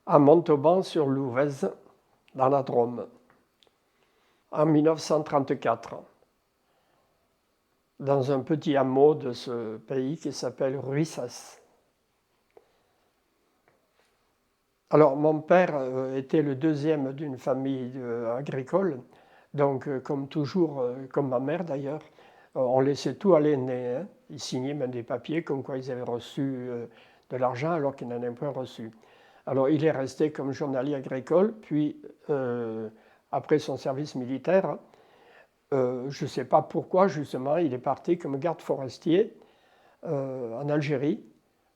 à Montauban-sur-Louvèze, dans la Drôme, en 1934, dans un petit hameau de ce pays qui s'appelle Ruissas. Alors, mon père était le deuxième d'une famille agricole, donc comme toujours, comme ma mère d'ailleurs, on laissait tout à l'aîné. Hein. Ils signaient même des papiers comme quoi ils avaient reçu de l'argent alors qu'ils n'en avaient pas reçu. Alors, il est resté comme journalier agricole, puis après son service militaire, je ne sais pas pourquoi justement, il est parti comme garde forestier en Algérie,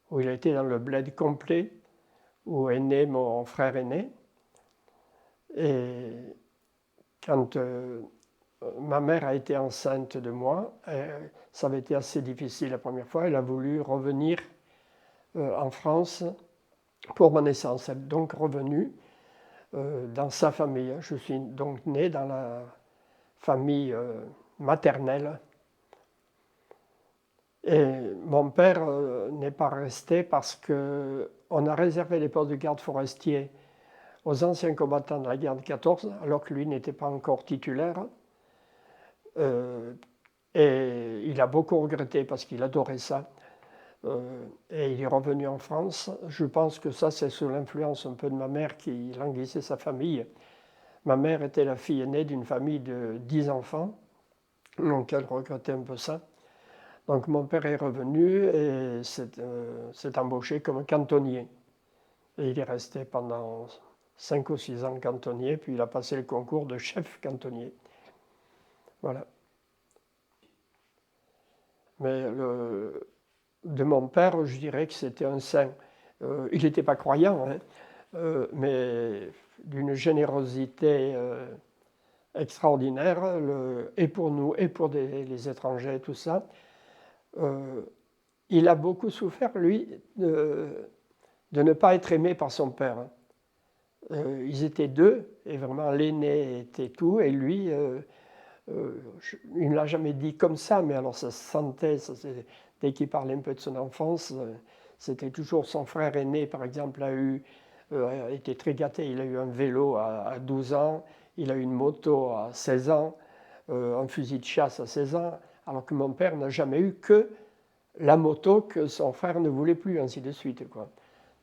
où il a été dans le bled complet, où est né mon frère aîné. Et quand ma mère a été enceinte de moi, ça avait été assez difficile la première fois, elle a voulu revenir en France pour ma naissance. Elle est donc revenue dans sa famille. Je suis donc né dans la famille maternelle. Et mon père n'est pas resté parce qu'on a réservé les postes de garde forestier aux anciens combattants de la guerre de 14, alors que lui n'était pas encore titulaire. Et il a beaucoup regretté parce qu'il adorait ça. Et il est revenu en France. Je pense que ça, c'est sous l'influence un peu de ma mère qui languissait sa famille. Ma mère était la fille aînée d'une famille de 10 enfants, donc elle regrettait un peu ça. Donc mon père est revenu et s'est embauché comme cantonnier. Et il est resté pendant 5 ou 6 ans cantonnier, puis il a passé le concours de chef cantonnier. Voilà. Mais de mon père, je dirais que c'était un saint. Il n'était pas croyant, hein, mais d'une générosité extraordinaire, et pour nous, et pour les étrangers, tout ça. Il a beaucoup souffert, lui, de ne pas être aimé par son père. Ils étaient deux, et vraiment l'aîné était tout, et lui, il ne l'a jamais dit comme ça, mais alors ça se sentait, dès qu'il parlait un peu de son enfance, c'était toujours son frère aîné, par exemple, a été très gâté. Il a eu un vélo à 12 ans, il a eu une moto à 16 ans, un fusil de chasse à 16 ans, alors que mon père n'a jamais eu que la moto que son frère ne voulait plus, ainsi de suite, quoi.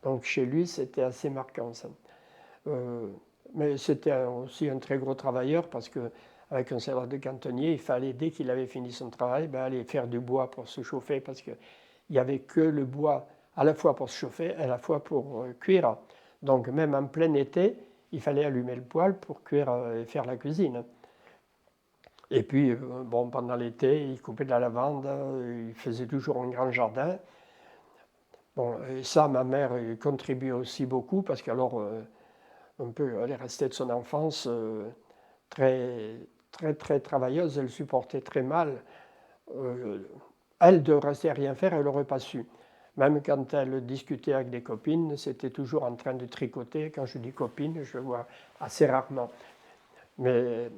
Donc chez lui, c'était assez marquant, ça. Mais c'était aussi un très gros travailleur parce qu'avec un salaire de cantonnier, il fallait, dès qu'il avait fini son travail, aller faire du bois pour se chauffer parce qu'il n'y avait que le bois à la fois pour se chauffer et à la fois pour cuire. Donc même en plein été, il fallait allumer le poêle pour cuire et faire la cuisine. Et puis, bon, pendant l'été, il coupait de la lavande, il faisait toujours un grand jardin. Bon, et ça, ma mère contribuait aussi beaucoup parce qu'alors, un peu, elle est restée de son enfance très, très, très travailleuse. Elle supportait très mal. Elle, de rester à rien faire, elle n'aurait pas su. Même quand elle discutait avec des copines, c'était toujours en train de tricoter. Quand je dis copine, je le vois assez rarement. Mais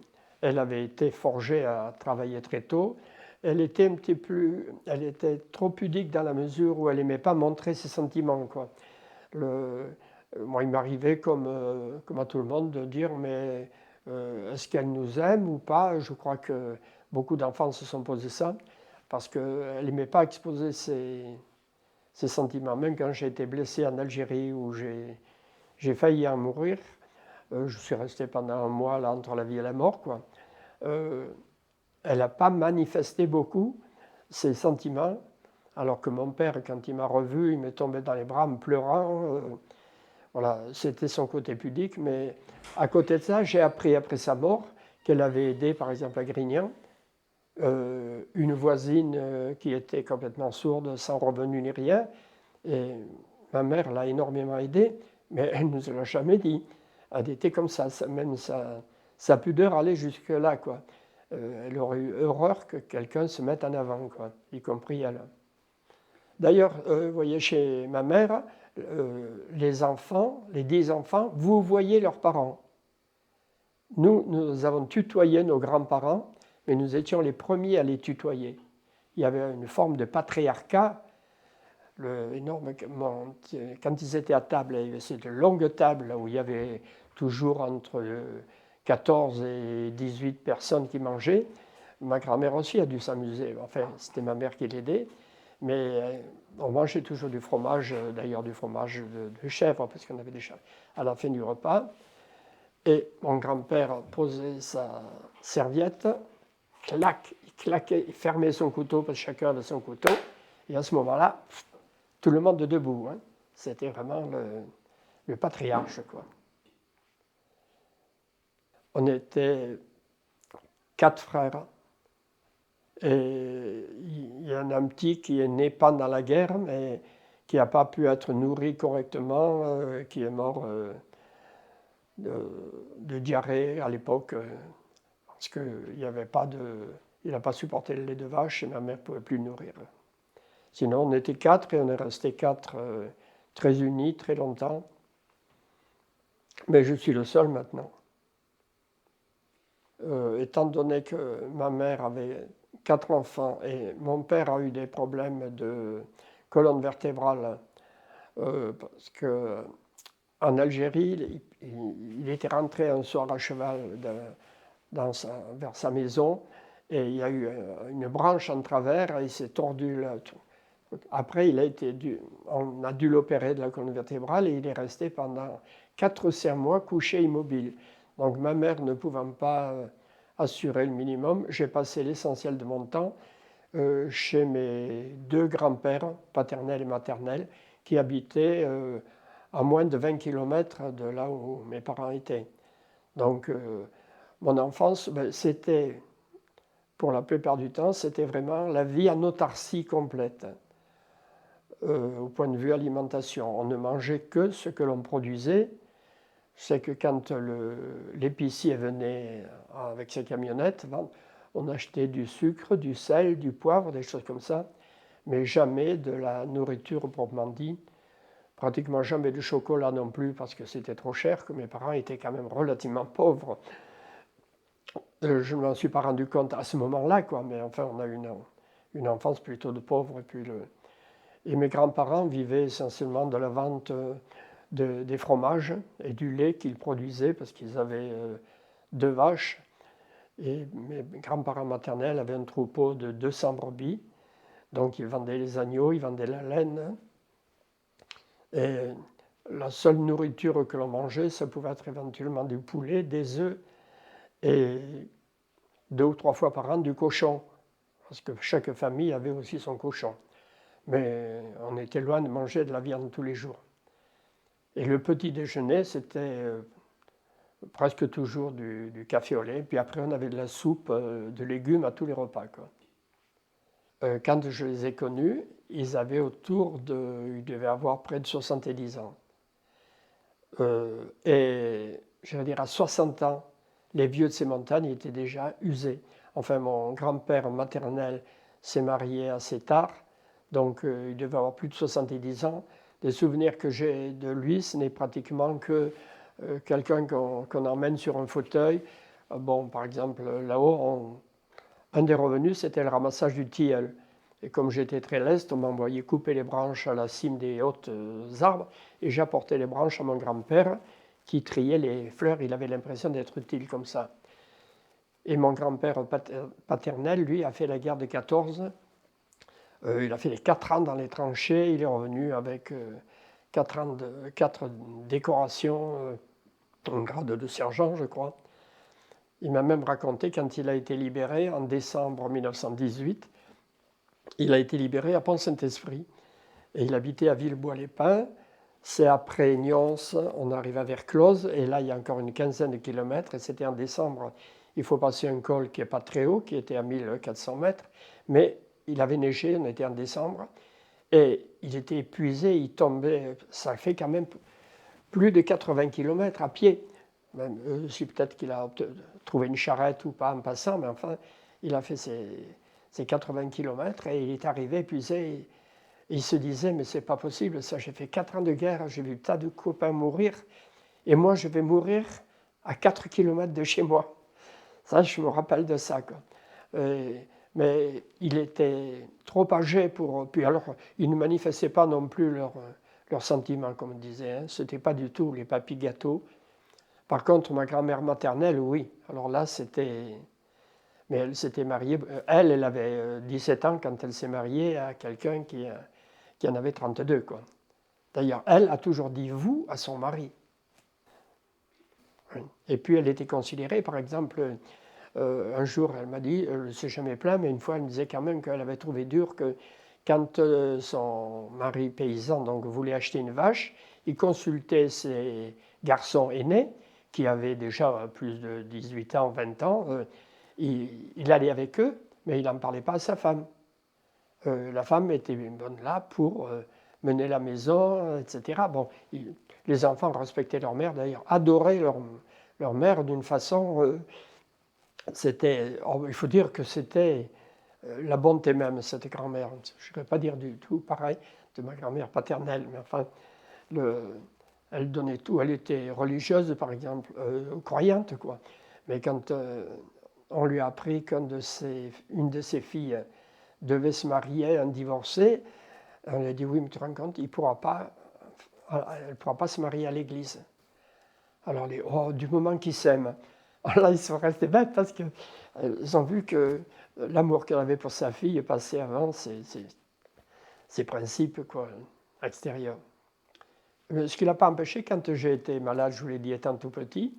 elle avait été forgée à travailler très tôt. Elle était un petit peu, elle était trop pudique dans la mesure où elle n'aimait pas montrer ses sentiments, quoi. Moi, il m'arrivait, comme à tout le monde, de dire mais est-ce qu'elle nous aime ou pas? Je crois que beaucoup d'enfants se sont posés ça, parce qu'elle n'aimait pas exposer ses sentiments. Même quand j'ai été blessé en Algérie, où j'ai failli en mourir, je suis resté pendant un mois là, entre la vie et la mort, quoi. Elle n'a pas manifesté beaucoup ses sentiments, alors que mon père, quand il m'a revu, il m'est tombé dans les bras en pleurant. Voilà, c'était son côté pudique, mais à côté de ça, j'ai appris après sa mort qu'elle avait aidé, par exemple, à Grignan, une voisine qui était complètement sourde, sans revenu ni rien. Et ma mère l'a énormément aidée, mais elle ne nous l'a jamais dit. Elle était comme ça, même sa pudeur allait jusque-là, quoi. Elle aurait eu horreur que quelqu'un se mette en avant, quoi, y compris elle. D'ailleurs, vous voyez, chez ma mère, les enfants, les 10 enfants, vous voyez leurs parents. Nous avons tutoyé nos grands-parents, mais nous étions les premiers à les tutoyer. Il y avait une forme de patriarcat. Quand ils étaient à table, il y avait cette longue table où il y avait toujours entre 14 et 18 personnes qui mangeaient. Ma grand-mère aussi a dû s'amuser. Enfin, c'était ma mère qui l'aidait. Mais on mangeait toujours du fromage, d'ailleurs du fromage de chèvre, parce qu'on avait des chèvres à la fin du repas. Et mon grand-père posait sa serviette, clac, il claquait, il fermait son couteau, parce que chacun avait son couteau. Et à ce moment-là, tout le monde debout. Hein. C'était vraiment le patriarche, quoi. On était 4 frères. Et il y en a un petit qui est né pendant la guerre, mais qui n'a pas pu être nourri correctement, qui est mort de diarrhée à l'époque, parce qu'il n'y avait pas de... Il n'a pas supporté le lait de vache et ma mère ne pouvait plus le nourrir. Sinon, on était 4 et on est resté 4 très unis, très longtemps. Mais je suis le seul maintenant. Étant donné que ma mère avait 4 enfants et mon père a eu des problèmes de colonne vertébrale, parce qu'en Algérie, il était rentré un soir à cheval vers sa maison et il y a eu une branche en travers et il s'est tordu là. Après, on a dû l'opérer de la colonne vertébrale et il est resté pendant 4 ou 5 mois couché immobile. Donc ma mère ne pouvant pas assurer le minimum, j'ai passé l'essentiel de mon temps chez mes 2 grands-pères, paternels et maternels, qui habitaient à moins de 20 km de là où mes parents étaient. Donc mon enfance, c'était, pour la plupart du temps, c'était vraiment la vie en autarcie complète. Au point de vue alimentation. On ne mangeait que ce que l'on produisait. C'est que quand l'épicier venait avec ses camionnettes, on achetait du sucre, du sel, du poivre, des choses comme ça, mais jamais de la nourriture proprement dit. Pratiquement jamais de chocolat non plus parce que c'était trop cher, que mes parents étaient quand même relativement pauvres. Je ne m'en suis pas rendu compte à ce moment-là, quoi, mais enfin on a eu une enfance plutôt de pauvres. Et mes grands-parents vivaient essentiellement de la vente des fromages et du lait qu'ils produisaient parce qu'ils avaient 2 vaches. Et mes grands-parents maternels avaient un troupeau de 200 brebis. Donc ils vendaient les agneaux, ils vendaient la laine. Et la seule nourriture que l'on mangeait, ça pouvait être éventuellement du poulet, des œufs et 2 ou 3 fois par an du cochon. Parce que chaque famille avait aussi son cochon. Mais on était loin de manger de la viande tous les jours. Et le petit déjeuner, c'était presque toujours du café au lait. Puis après, on avait de la soupe de légumes à tous les repas, quoi. Quand je les ai connus, ils devaient avoir près de 70 ans. Et je vais dire, à 60 ans, les vieux de ces montagnes étaient déjà usés. Enfin, mon grand-père maternel s'est marié assez tard, donc il devait avoir plus de 70 ans. Les souvenirs que j'ai de lui, ce n'est pratiquement que quelqu'un qu'on emmène sur un fauteuil. Bon, par exemple, là-haut, un des revenus, c'était le ramassage du tilleul. Et comme j'étais très leste, on m'envoyait couper les branches à la cime des hautes arbres, et j'apportais les branches à mon grand-père, qui triait les fleurs. Il avait l'impression d'être utile comme ça. Et mon grand-père paternel, lui, a fait la guerre de 14. Il a fait les 4 ans dans les tranchées. Il est revenu avec 4 décorations, un grade de sergent, je crois. Il m'a même raconté, quand il a été libéré en décembre 1918, il a été libéré à Pont-Saint-Esprit. Et il habitait à Villebois-les-Pins. C'est après Nyons, on arrive à Verclose, et là, il y a encore une quinzaine de kilomètres, et c'était en décembre. Il faut passer un col qui n'est pas très haut, qui était à 1400 mètres, mais il avait neigé, on était en décembre, et il était épuisé, il tombait, ça fait quand même plus de 80 km à pied. Même si peut-être qu'il a trouvé une charrette ou pas en passant, mais enfin, il a fait ses 80 km et il est arrivé épuisé. Et il se disait, mais c'est pas possible, ça, j'ai fait 4 ans de guerre, j'ai vu tas de copains mourir, et moi, je vais mourir à 4 km de chez moi. Ça, je me rappelle de ça, quoi. mais il était trop âgé pour... Puis alors, ils ne manifestaient pas non plus leurs sentiments, comme on disait. Hein. Ce n'était pas du tout les papis gâteaux. Par contre, ma grand-mère maternelle, oui. Alors là, c'était... Mais elle s'était mariée... Elle avait 17 ans quand elle s'est mariée à quelqu'un qui en avait 32, quoi. D'ailleurs, elle a toujours dit « vous » à son mari. Et puis, elle était considérée, par exemple... un jour, elle m'a dit, elle ne s'est jamais plaint, mais une fois, elle me disait quand même qu'elle avait trouvé dur que quand son mari paysan donc, voulait acheter une vache, il consultait ses garçons aînés, qui avaient déjà plus de 18 ans, 20 ans, il allait avec eux, mais il n'en parlait pas à sa femme. La femme était bonne là pour mener la maison, etc. Bon, les enfants respectaient leur mère, d'ailleurs, adoraient leur mère d'une façon... il faut dire que c'était la bonté même, cette grand-mère. Je ne vais pas dire du tout pareil de ma grand-mère paternelle, mais enfin, elle donnait tout. Elle était religieuse, par exemple, croyante, quoi. Mais quand on lui a appris qu'une de ses filles devait se marier, un divorcé, on lui a dit, oui, mais tu te rends compte, elle ne pourra pas se marier à l'église. Alors, du moment qu'ils s'aiment, là, ils sont restés bêtes parce qu'ils ont vu que l'amour qu'elle avait pour sa fille passait avant ses principes quoi, extérieurs. Ce qui ne l'a pas empêché, quand j'ai été malade, je vous l'ai dit, étant tout petit,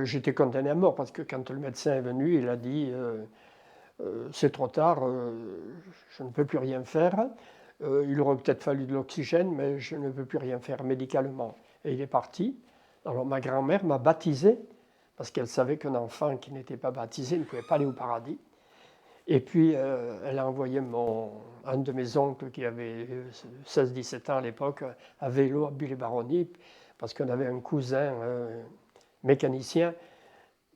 j'étais condamné à mort parce que quand le médecin est venu, il a dit c'est trop tard, je ne peux plus rien faire. Il aurait peut-être fallu de l'oxygène, mais je ne peux plus rien faire médicalement. Et il est parti. Alors ma grand-mère m'a baptisé, parce qu'elle savait qu'un enfant qui n'était pas baptisé ne pouvait pas aller au paradis. Et puis elle a envoyé un de mes oncles qui avait 16-17 ans à l'époque à vélo à Bulle-et-Baronnie, parce qu'on avait un cousin mécanicien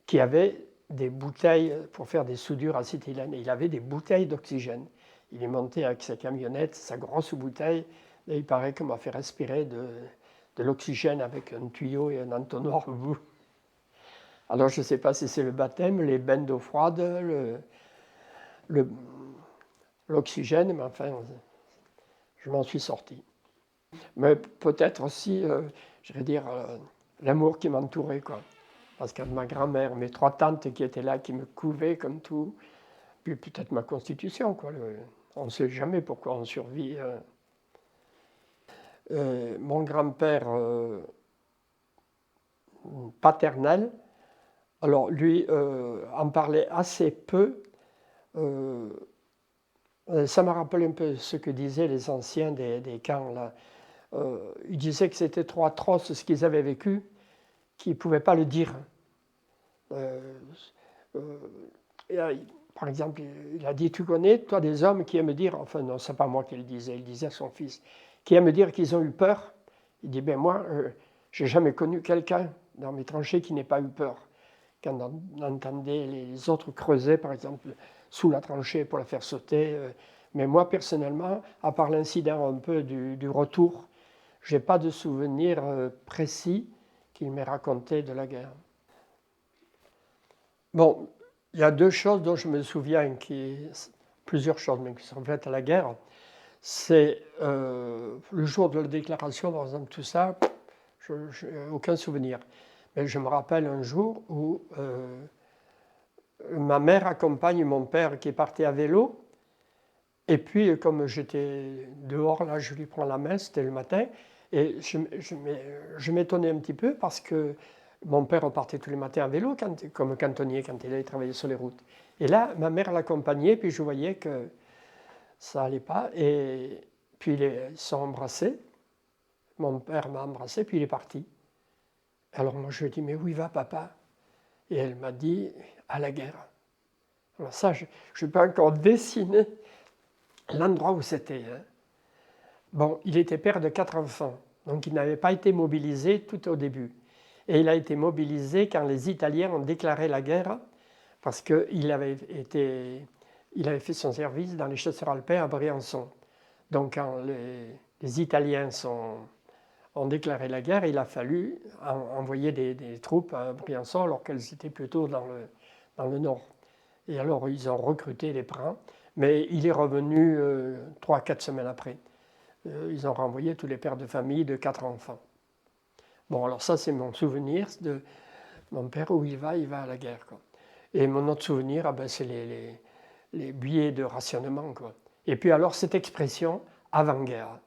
qui avait des bouteilles pour faire des soudures acétylène. Et il avait des bouteilles d'oxygène. Il est monté avec sa camionnette, sa grosse bouteille, et il paraît qu'on m'a fait respirer de l'oxygène avec un tuyau et un entonnoir au bout. Alors je ne sais pas si c'est le baptême, les bains d'eau froide, l'oxygène, mais enfin, je m'en suis sorti. Mais peut-être aussi, je vais dire, l'amour qui m'entourait, quoi. Parce que ma grand-mère, mes 3 tantes qui étaient là, qui me couvaient comme tout, puis peut-être ma constitution, quoi. On ne sait jamais pourquoi on survit. Mon grand-père paternel, alors lui en parlait assez peu. Ça m'a rappelé un peu ce que disaient les anciens des camps, là. Ils disaient que c'était trop atroce ce qu'ils avaient vécu, qu'ils ne pouvaient pas le dire. Par exemple, il a dit, tu connais, toi, des hommes qui aiment dire, enfin non, c'est pas moi qui le disais, il disait à son fils, qui aiment dire qu'ils ont eu peur. Il dit, ben moi, j'ai jamais connu quelqu'un dans mes tranchées qui n'ait pas eu peur. Quand on entendait les autres creuser, par exemple, sous la tranchée pour la faire sauter. Mais moi, personnellement, à part l'incident un peu du retour, je n'ai pas de souvenir précis qu'il m'ait raconté de la guerre. Bon, il y a 2 choses dont je me souviens, plusieurs choses, mais qui sont faites à la guerre. C'est le jour de la déclaration, par exemple, tout ça, je n'ai aucun souvenir. Mais je me rappelle un jour où ma mère accompagne mon père qui partait à vélo. Et puis, comme j'étais dehors, là, je lui prends la main, c'était le matin. Et je m'étonnais un petit peu parce que mon père partait tous les matins à vélo, comme cantonnier, quand il allait travailler sur les routes. Et là, ma mère l'accompagnait, puis je voyais que ça n'allait pas. Et puis, ils se sont embrassés. Mon père m'a embrassé, puis il est parti. Alors moi, je lui ai dit, mais où il va, papa? Et elle m'a dit, à la guerre. Alors ça, je ne peux pas encore dessiner l'endroit où c'était. Hein. Bon, il était père de 4 enfants, donc il n'avait pas été mobilisé tout au début. Et il a été mobilisé quand les Italiens ont déclaré la guerre, parce qu'il avait fait son service dans les chasseurs alpins à Briançon. Donc quand les Italiens ont déclaré la guerre, il a fallu envoyer des troupes à Briançon alors qu'elles étaient plutôt dans le nord. Et alors, ils ont recruté les parents, mais il est revenu 3-4 semaines après. Ils ont renvoyé tous les pères de famille de 4 enfants. Bon, alors ça, c'est mon souvenir de mon père, où il va à la guerre, quoi. Et mon autre souvenir, c'est les billets de rationnement, quoi. Et puis alors, cette expression, avant-guerre.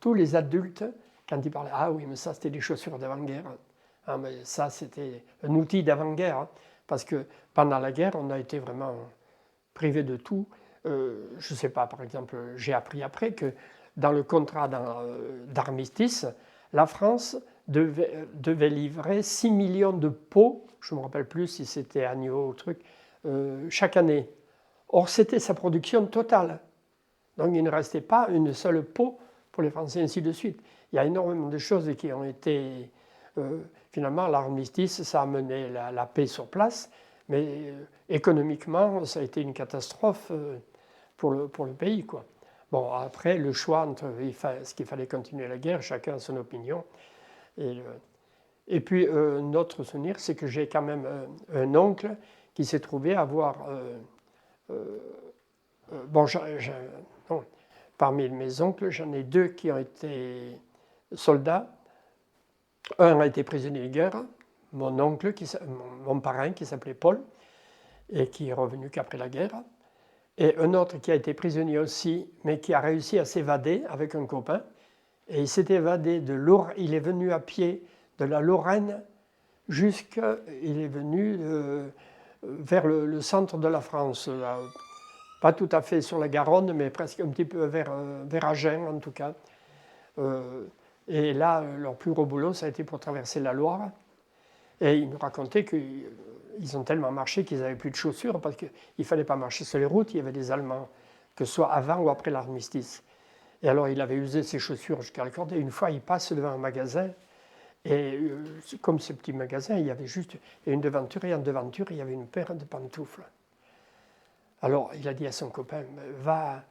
Tous les adultes, quand ils parlaient, ah oui, mais ça, c'était des chaussures d'avant-guerre. Ah, mais ça, c'était un outil d'avant-guerre. Hein, parce que pendant la guerre, on a été vraiment privé de tout. Je ne sais pas, par exemple, j'ai appris après que dans le contrat d'armistice, la France devait livrer 6 millions de pots, je ne me rappelle plus si c'était agneau ou truc, chaque année. Or, c'était sa production totale. Donc, il ne restait pas une seule pot pour les Français, ainsi de suite. Il y a énormément de choses qui ont été... finalement, l'armistice, ça a amené la paix sur place, mais économiquement, ça a été une catastrophe pour le pays, quoi. Bon, après, le choix entre ce qu'il fallait continuer la guerre, chacun a son opinion. Et puis, notre souvenir, c'est que j'ai quand même un oncle qui s'est trouvé avoir... non, parmi mes oncles, j'en ai 2 qui ont été soldats. Un a été prisonnier de guerre, mon oncle, mon parrain qui s'appelait Paul, et qui est revenu qu'après la guerre. Et un autre qui a été prisonnier aussi, mais qui a réussi à s'évader avec un copain. Et il s'est évadé il est venu à pied de la Lorraine il est venu vers le centre de la France, là, pas tout à fait sur la Garonne, mais presque un petit peu vers Agen en tout cas. Et là, leur plus gros boulot, ça a été pour traverser la Loire. Et ils nous racontaient qu'ils ont tellement marché qu'ils n'avaient plus de chaussures parce qu'il ne fallait pas marcher sur les routes, il y avait des Allemands, que ce soit avant ou après l'armistice. Et alors, il avait usé ses chaussures jusqu'à la corde. Et une fois, il passe devant un magasin. Et comme ce petit magasin, il y avait juste une devanture. Et en devanture, il y avait une paire de pantoufles. Alors, il a dit à son copain, va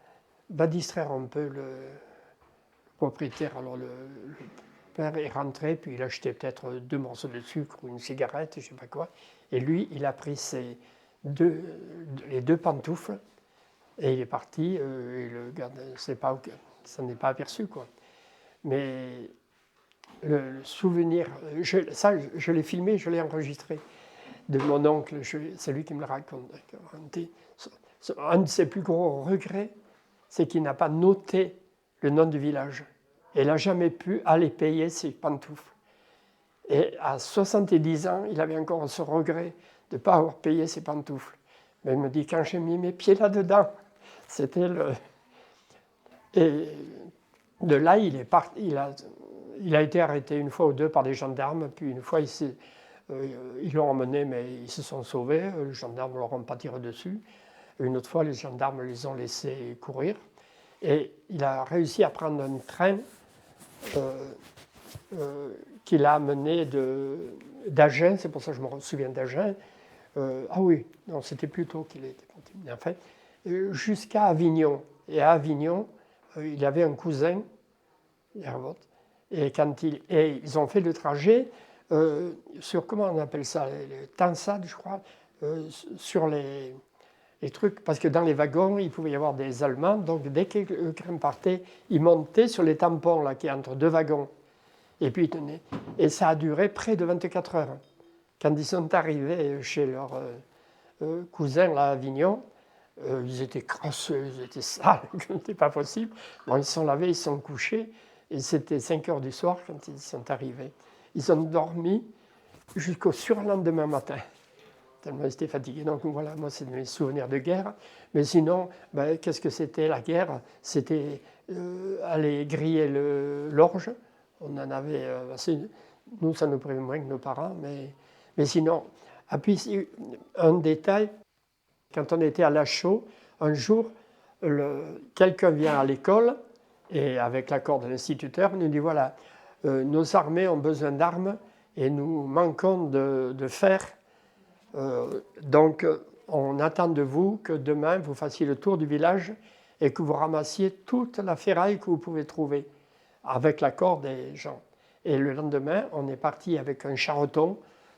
distraire un peu le propriétaire. Alors, le père est rentré, puis il a acheté peut-être 2 morceaux de sucre ou une cigarette, je ne sais pas quoi. Et lui, il a pris les 2 pantoufles et il est parti. Et le garde, ça n'est pas aperçu, quoi. Mais le souvenir, je l'ai filmé, je l'ai enregistré, de mon oncle, c'est lui qui me l'a raconté. Un de ses plus gros regrets, c'est qu'il n'a pas noté le nom du village. Et il n'a jamais pu aller payer ses pantoufles. Et à 70 ans, il avait encore ce regret de ne pas avoir payé ses pantoufles. Mais il me dit, quand j'ai mis mes pieds là-dedans, c'était le... Et de là, il a été arrêté une fois ou 2 par des gendarmes, puis une fois, ils l'ont emmené, mais ils se sont sauvés. Les gendarmes ne leur ont pas tiré dessus. Une autre fois, les gendarmes les ont laissés courir. Et il a réussi à prendre un train qui l'a amené d'Agen, c'est pour ça que je me souviens d'Agen. Ah oui, non, c'était plus tôt qu'il était parti. En fait, jusqu'à Avignon. Et à Avignon, il avait un cousin, et ils ont fait le trajet sur, comment on appelle ça, les Tansades, je crois, sur les trucs, parce que dans les wagons, il pouvait y avoir des Allemands, donc dès que le train partait, ils montaient sur les tampons là, qui est entre 2 wagons, et puis ils tenaient. Et ça a duré près de 24 heures. Quand ils sont arrivés chez leur cousin là, à Avignon, ils étaient crasseux, ils étaient sales, c'était pas possible. Bon, ils se sont lavés, ils se sont couchés, et c'était 5 heures du soir quand ils sont arrivés. Ils ont dormi jusqu'au surlendemain matin, tellement ils étaient fatigués. Donc voilà, moi c'est mes souvenirs de guerre. Mais sinon, qu'est-ce que c'était la guerre? C'était aller griller l'orge. On en avait assez. Nous, ça nous prévait moins que nos parents. Mais sinon, puis, un détail, quand on était à Lachaud, un jour, quelqu'un vient à l'école, et avec l'accord de l'instituteur, nous dit voilà, nos armées ont besoin d'armes et nous manquons de fer. Donc, on attend de vous que demain, vous fassiez le tour du village et que vous ramassiez toute la ferraille que vous pouvez trouver, avec l'accord des gens. Et le lendemain, on est parti avec un charreton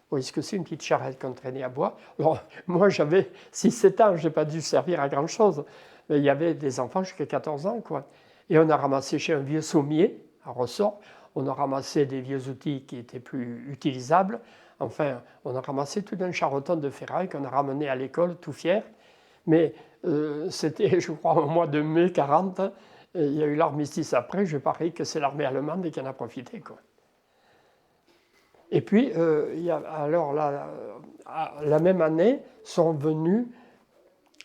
voyez ce que c'est, une petite charrette qu'on traînait à bois. Alors, moi, j'avais 6-7 ans, je n'ai pas dû servir à grand-chose. Mais il y avait des enfants jusqu'à 14 ans, quoi. Et on a ramassé chez un vieux sommier, à ressort, on a ramassé des vieux outils qui étaient plus utilisables. Enfin, on a ramassé tout un charreton de ferraille qu'on a ramené à l'école, tout fier. Mais c'était, je crois, au mois de mai 40, il y a eu l'armistice après, je parie que c'est l'armée allemande qui en a profité, quoi. Et puis, alors la même année, sont venus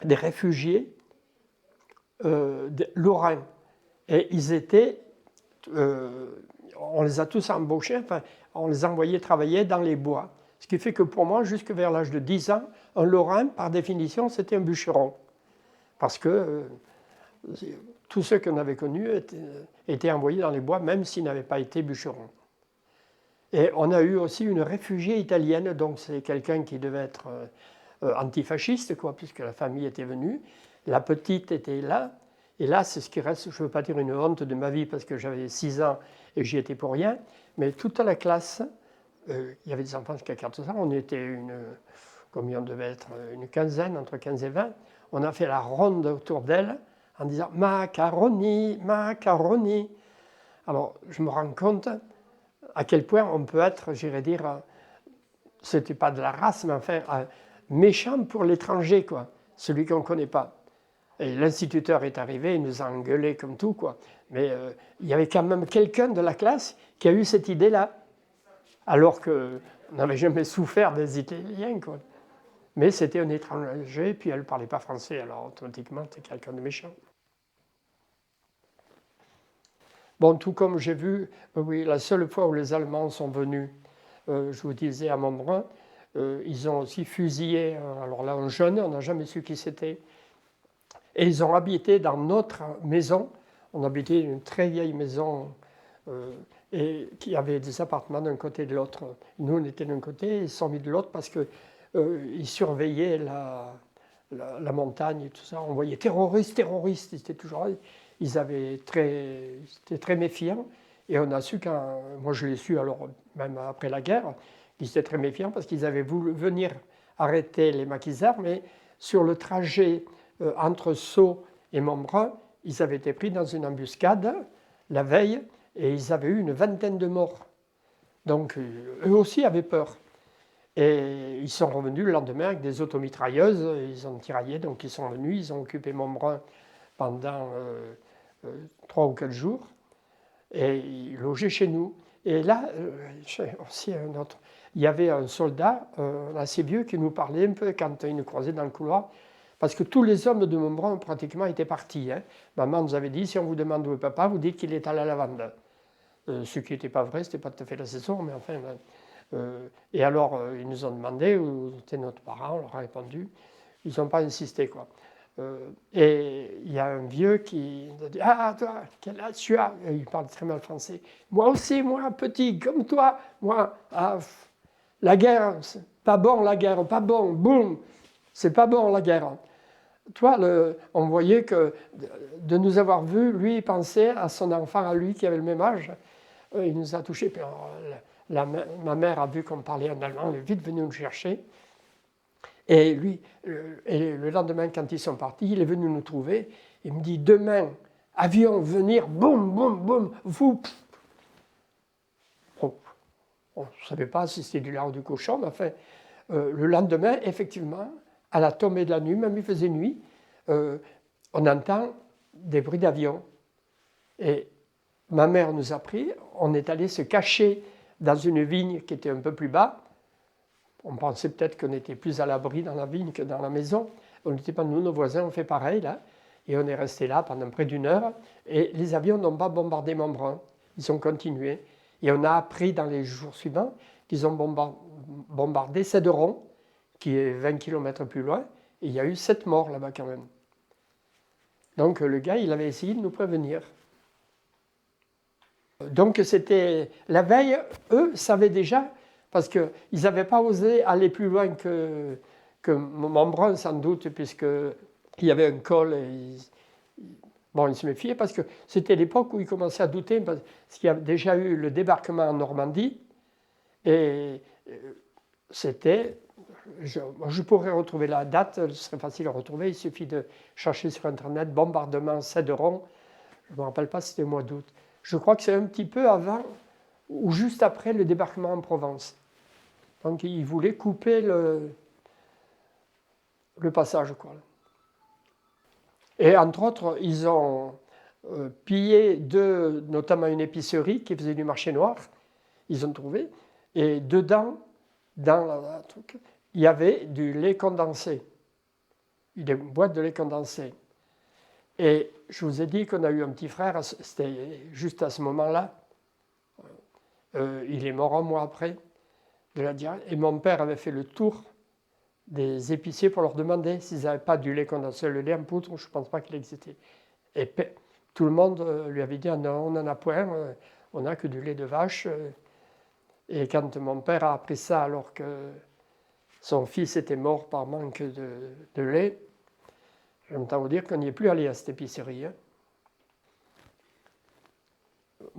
des réfugiés lorrains. Et ils étaient, on les a tous embauchés, enfin, on les envoyait travailler dans les bois. Ce qui fait que pour moi, jusque vers l'âge de 10 ans, un Lorrain, par définition, c'était un bûcheron. Parce que tous ceux qu'on avait connus étaient envoyés dans les bois, même s'ils n'avaient pas été bûcherons. Et on a eu aussi une réfugiée italienne, donc c'est quelqu'un qui devait être antifasciste, quoi, puisque la famille était venue. La petite était là, et là, c'est ce qui reste, je ne veux pas dire une honte de ma vie, parce que j'avais 6 ans et j'y étais pour rien, mais toute la classe, il y avait des enfants jusqu'à 14 ans, on était combien on devait être, une quinzaine, entre 15 et 20, on a fait la ronde autour d'elle en disant « macaroni, macaroni ». Alors, je me rends compte à quel point on peut être, j'irais dire, c'était pas de la race, mais enfin, méchant pour l'étranger, quoi, celui qu'on ne connaît pas. Et l'instituteur est arrivé, il nous a engueulés comme tout, quoi. Mais il y avait quand même quelqu'un de la classe qui a eu cette idée-là, alors qu'on n'avait jamais souffert des Italiens, quoi. Mais c'était un étranger, puis elle ne parlait pas français, alors automatiquement, c'était quelqu'un de méchant. Bon, tout comme j'ai vu, oui, la seule fois où les Allemands sont venus, je vous disais à Montbrun, ils ont aussi fusillé, alors là, un jeune, on n'a jamais su qui c'était, et ils ont habité dans notre maison. On habitait une très vieille maison et qui avait des appartements d'un côté et de l'autre. Nous, on était d'un côté, ils sont mis de l'autre parce qu'ils surveillaient la montagne et tout ça. On voyait terroristes, terroristes, ils étaient très méfiants. Et on a su, moi je l'ai su alors, même après la guerre, qu'ils étaient très méfiants parce qu'ils avaient voulu venir arrêter les maquisards, mais sur le trajet entre Sceaux et Montbrun, ils avaient été pris dans une embuscade la veille et ils avaient eu une vingtaine de morts. Donc eux aussi avaient peur. Et ils sont revenus le lendemain avec des automitrailleuses, ils ont tiraillé, donc ils sont venus, ils ont occupé Montbrun pendant 3 ou 4 jours et ils logeaient chez nous. Et là, aussi un autre, il y avait un soldat assez vieux qui nous parlait un peu quand il nous croisait dans le couloir. Parce que tous les hommes de Montbrun, pratiquement, étaient partis. Hein. Maman nous avait dit, si on vous demande où est papa, vous dites qu'il est à la lavande. Ce qui n'était pas vrai, ce n'était pas tout à fait la saison, mais enfin... et alors, ils nous ont demandé où était notre parent, on leur a répondu. Ils n'ont pas insisté, quoi. Et il y a un vieux qui nous a dit, « Ah, toi, quel âge tu as ?» Il parle très mal français. « Moi aussi, moi, petit, comme toi, moi, la guerre, c'est pas bon, la guerre, pas bon, boum, c'est pas bon, la guerre. » Toi, on voyait que de nous avoir vus, lui, il pensait à son enfant, à lui, qui avait le même âge. Il nous a touchés. Puis alors, ma mère a vu qu'on parlait en allemand, elle est vite venue nous chercher. Et lui, le lendemain, quand ils sont partis, il est venu nous trouver. Il me dit, demain, avion, venir, boum, boum, boum, vous. On ne savait pas si c'était du lard ou du cochon, mais enfin, le lendemain, effectivement, à la tombée de la nuit, même il faisait nuit, on entend des bruits d'avion. Et ma mère nous a pris, on est allé se cacher dans une vigne qui était un peu plus bas. On pensait peut-être qu'on était plus à l'abri dans la vigne que dans la maison. On n'était pas nous, nos voisins ont fait pareil là. Et on est resté là pendant près d'1 heure. Et les avions n'ont pas bombardé Montbrun. Ils ont continué. Et on a appris dans les jours suivants qu'ils ont bombardé Céderon, qui est 20 km plus loin, et il y a eu 7 morts là-bas quand même. Donc le gars, il avait essayé de nous prévenir. Donc c'était la veille, eux savaient déjà, parce qu'ils n'avaient pas osé aller plus loin que Montbrun sans doute, puisqu'il y avait un col, et ils se méfiaient, parce que c'était l'époque où ils commençaient à douter, parce qu'il y a déjà eu le débarquement en Normandie, et je pourrais retrouver la date, ce serait facile à retrouver, il suffit de chercher sur Internet bombardement Cédron, je ne me rappelle pas si c'était au mois d'août. Je crois que c'est un petit peu avant ou juste après le débarquement en Provence. Donc ils voulaient couper le passage, quoi. Et entre autres, ils ont pillé notamment une épicerie qui faisait du marché noir, ils ont trouvé, et dedans, dans la truc, il y avait du lait condensé, des boîtes de lait condensé. Et je vous ai dit qu'on a eu un petit frère, c'était juste à ce moment-là, il est mort un mois après de la diarrhée, et mon père avait fait le tour des épiciers pour leur demander s'ils n'avaient pas du lait condensé, le lait en poudre, je ne pense pas qu'il existait. Et tout le monde lui avait dit, ah non, on n'en a point, on n'a que du lait de vache. Et quand mon père a appris ça alors que son fils était mort par manque de lait, j'entends vous dire qu'on n'y est plus allé à cette épicerie. Hein.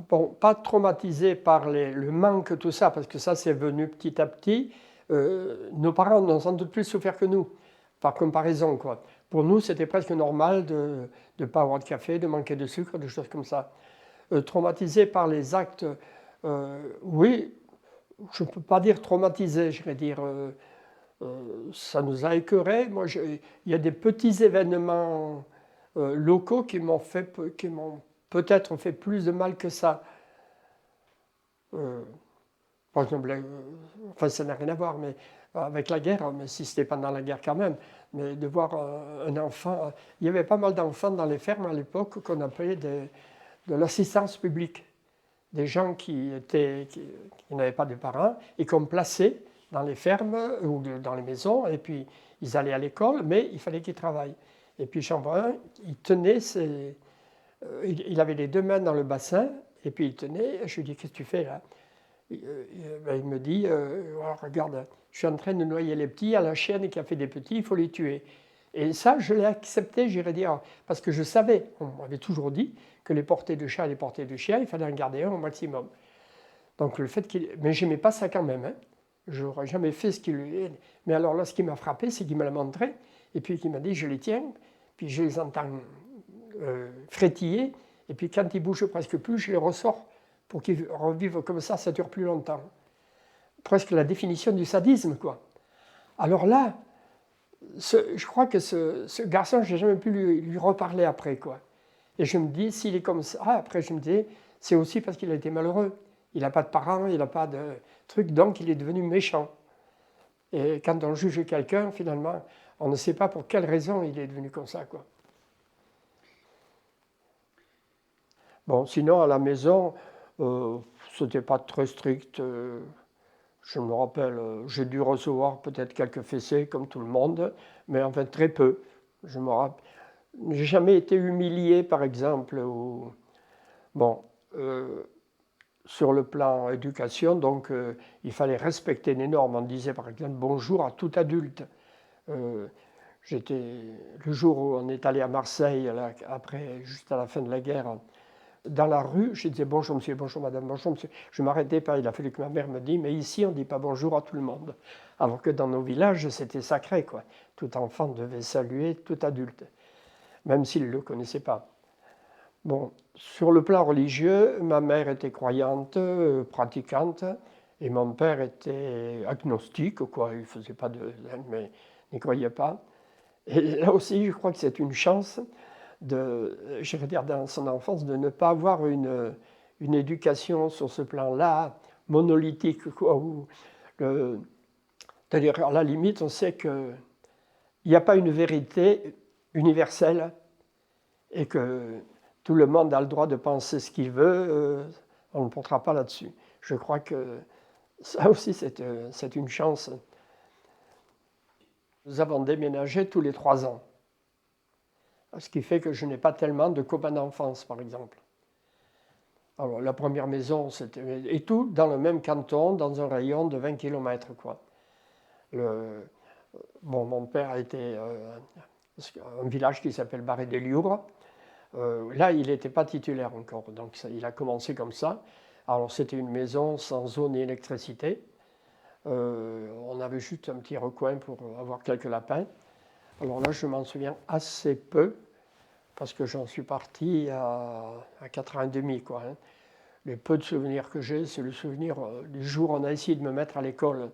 Bon, pas traumatisé par le manque, tout ça, parce que ça c'est venu petit à petit. Nos parents n'ont sans doute plus souffert que nous, par comparaison, quoi. Pour nous, c'était presque normal de ne pas avoir de café, de manquer de sucre, des choses comme ça. Traumatisé par les actes, oui, je ne peux pas dire traumatisé, je vais dire, ça nous a écœurés. Moi, il y a des petits événements locaux qui m'ont peut-être fait plus de mal que ça. Par exemple, enfin ça n'a rien à voir mais, avec la guerre, mais si c'était pendant la guerre quand même, mais de voir un enfant, il y avait pas mal d'enfants dans les fermes à l'époque qu'on appelait de l'assistance publique, des gens qui n'avaient pas de parents et qu'on plaçait dans les fermes ou dans les maisons, et puis ils allaient à l'école, mais il fallait qu'ils travaillent. Et puis Chambrun, il tenait il avait les deux mains dans le bassin, et puis il tenait, je lui dis, qu'est-ce que tu fais là? Il me dit, regarde, je suis en train de noyer les petits, à la chienne qui a fait des petits, il faut les tuer. Et ça, je l'ai accepté, j'irais dire, parce que je savais, on m'avait toujours dit, que les portées de chat et les portées de chien, il fallait en garder un au maximum. Donc le fait qu'il... Mais j'aimais pas ça quand même, hein. Je n'aurais jamais fait ce qu'il lui... Mais alors là, ce qui m'a frappé, c'est qu'il me l'a montré, et puis qu'il m'a dit, je les tiens, puis je les entends frétiller, et puis quand ils bougent presque plus, je les ressors pour qu'ils revivent comme ça dure plus longtemps. Presque la définition du sadisme, quoi. Alors là, je crois que ce garçon, je n'ai jamais pu lui reparler après, quoi. Et je me dis, s'il est comme ça, après je me dis, c'est aussi parce qu'il a été malheureux. Il n'a pas de parents, il n'a pas de truc, donc il est devenu méchant. Et quand on juge quelqu'un, finalement, on ne sait pas pour quelle raison il est devenu comme ça, quoi. Bon, sinon, à la maison, c'était pas très strict. Je me rappelle, j'ai dû recevoir peut-être quelques fessées comme tout le monde, mais en fait très peu. Je me rappelle, j'ai jamais été humilié, par exemple. Bon, sur le plan éducation, donc il fallait respecter les normes. On disait par exemple bonjour à tout adulte. Le jour où on est allé à Marseille, après, juste à la fin de la guerre, dans la rue, je disais bonjour monsieur, bonjour madame, bonjour monsieur. Je ne m'arrêtais pas, il a fallu que ma mère me dise, mais ici on ne dit pas bonjour à tout le monde. Alors que dans nos villages, c'était sacré, quoi. Tout enfant devait saluer tout adulte, même s'il ne le connaissait pas. Bon, sur le plan religieux, ma mère était croyante, pratiquante, et mon père était agnostique, quoi. Il ne faisait pas mais n'y croyait pas. Et là aussi, je crois que c'est une chance je veux dire, dans son enfance, de ne pas avoir une éducation sur ce plan-là, monolithique, quoi, c'est-à-dire, à la limite, on sait qu'il n'y a pas une vérité universelle et que tout le monde a le droit de penser ce qu'il veut, on ne portera pas là-dessus. Je crois que ça aussi, c'est une chance. Nous avons déménagé tous les 3 ans. Ce qui fait que je n'ai pas tellement de copains d'enfance, par exemple. Alors, la première maison, c'était... Et tout dans le même canton, dans un rayon de 20 km, quoi. Bon, mon père était un village qui s'appelle Barré-des-Liures. Là, il n'était pas titulaire encore, donc il a commencé comme ça. Alors, c'était une maison sans eau ni électricité. On avait juste un petit recoin pour avoir quelques lapins. Alors là, je m'en souviens assez peu, parce que j'en suis parti à 4 ans et demi, quoi, hein. Les peu de souvenirs que j'ai, c'est le souvenir du jour où on a essayé de me mettre à l'école.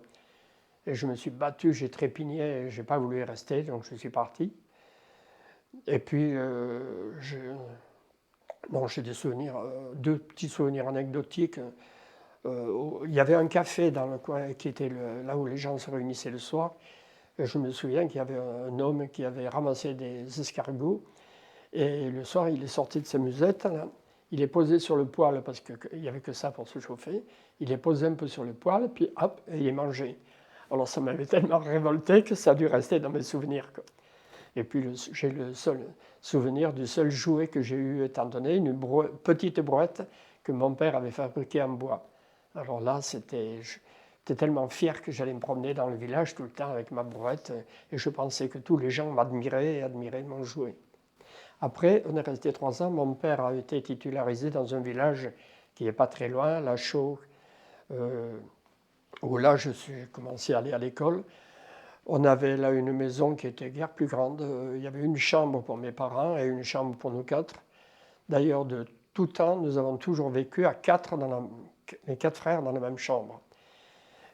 Et je me suis battu, j'ai trépigné, et je n'ai pas voulu y rester, donc je suis parti. Et puis, j'ai des souvenirs, deux petits souvenirs anecdotiques. Il y avait un café dans le coin qui était là où les gens se réunissaient le soir. Et je me souviens qu'il y avait un homme qui avait ramassé des escargots. Et le soir, il est sorti de sa musette, là. Il est posé sur le poêle parce qu'il n'y avait que ça pour se chauffer. Il est posé un peu sur le poêle, puis hop, et il est mangé. Alors ça m'avait tellement révolté que ça a dû rester dans mes souvenirs, quoi. Et puis j'ai le seul souvenir du seul jouet que j'ai eu étant donné, une petite brouette que mon père avait fabriquée en bois. Alors là, j'étais tellement fier que j'allais me promener dans le village tout le temps avec ma brouette et je pensais que tous les gens m'admiraient et admiraient mon jouet. Après, on est resté 3 ans. Mon père a été titularisé dans un village qui n'est pas très loin, La Chaux, où là, je suis commencé à aller à l'école. On avait là une maison qui était guère plus grande. Il y avait une chambre pour mes parents et une chambre pour nous quatre. D'ailleurs, de tout temps, nous avons toujours vécu à quatre, les 4 frères dans la même chambre.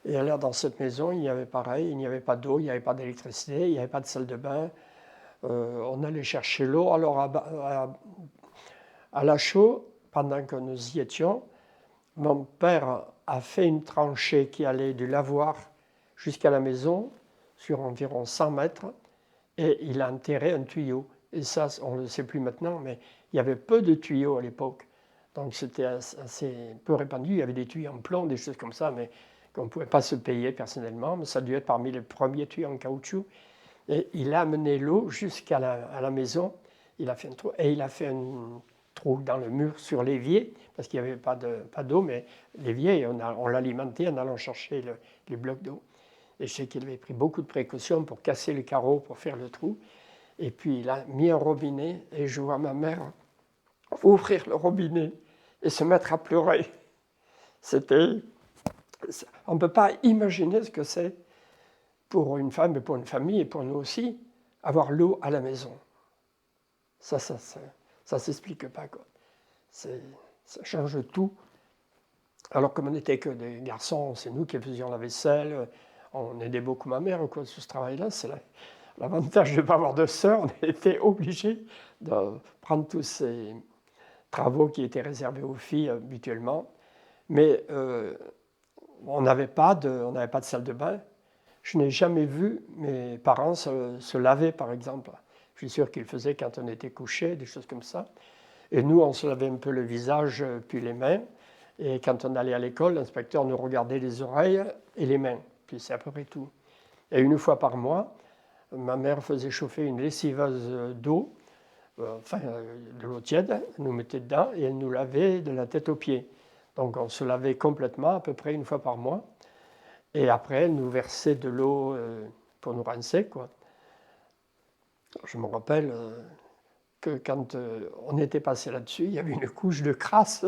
Et là, dans cette maison, il y avait pareil, il n'y avait pas d'eau, il n'y avait pas d'électricité, il n'y avait pas de salle de bain. On allait chercher l'eau. Alors, à La Chaux, pendant que nous y étions, mon père a fait une tranchée qui allait du lavoir jusqu'à la maison, sur environ 100 mètres, et il a enterré un tuyau. Et ça, on ne le sait plus maintenant, mais il y avait peu de tuyaux à l'époque. Donc c'était assez peu répandu. Il y avait des tuyaux en plomb, des choses comme ça, mais qu'on ne pouvait pas se payer personnellement. Mais ça a dû être parmi les premiers tuyaux en caoutchouc. Et il a amené l'eau jusqu'à la maison. Il a fait un trou, et il a fait un trou dans le mur sur l'évier, parce qu'il n'y avait pas d'eau, mais l'évier, on l'alimentait en allant chercher les blocs d'eau. Et je sais qu'il avait pris beaucoup de précautions pour casser le carreau, pour faire le trou. Et puis il a mis un robinet, et je vois ma mère ouvrir le robinet et se mettre à pleurer. On ne peut pas imaginer ce que c'est pour une femme et pour une famille, et pour nous aussi, avoir l'eau à la maison. Ça s'explique pas, quoi. Ça change tout. Alors comme on n'était que des garçons, c'est nous qui faisions la vaisselle, on aidait beaucoup ma mère, quoi, sur ce travail-là. C'est l'avantage de ne pas avoir de sœur. On était obligé de prendre tous ces travaux qui étaient réservés aux filles habituellement. Mais on n'avait pas de salle de bain. Je n'ai jamais vu mes parents se laver, par exemple. Je suis sûr qu'ils le faisaient quand on était couché, des choses comme ça. Et nous, on se lavait un peu le visage, puis les mains. Et quand on allait à l'école, l'inspecteur nous regardait les oreilles et les mains. Puis c'est à peu près tout. Et une fois par mois, ma mère faisait chauffer une lessiveuse d'eau, de l'eau tiède, elle nous mettait dedans et elle nous lavait de la tête aux pieds. Donc on se lavait complètement, à peu près une fois par mois. Et après, elle nous versait de l'eau pour nous rincer, quoi. Je me rappelle que quand on était passé là-dessus, il y avait une couche de crasse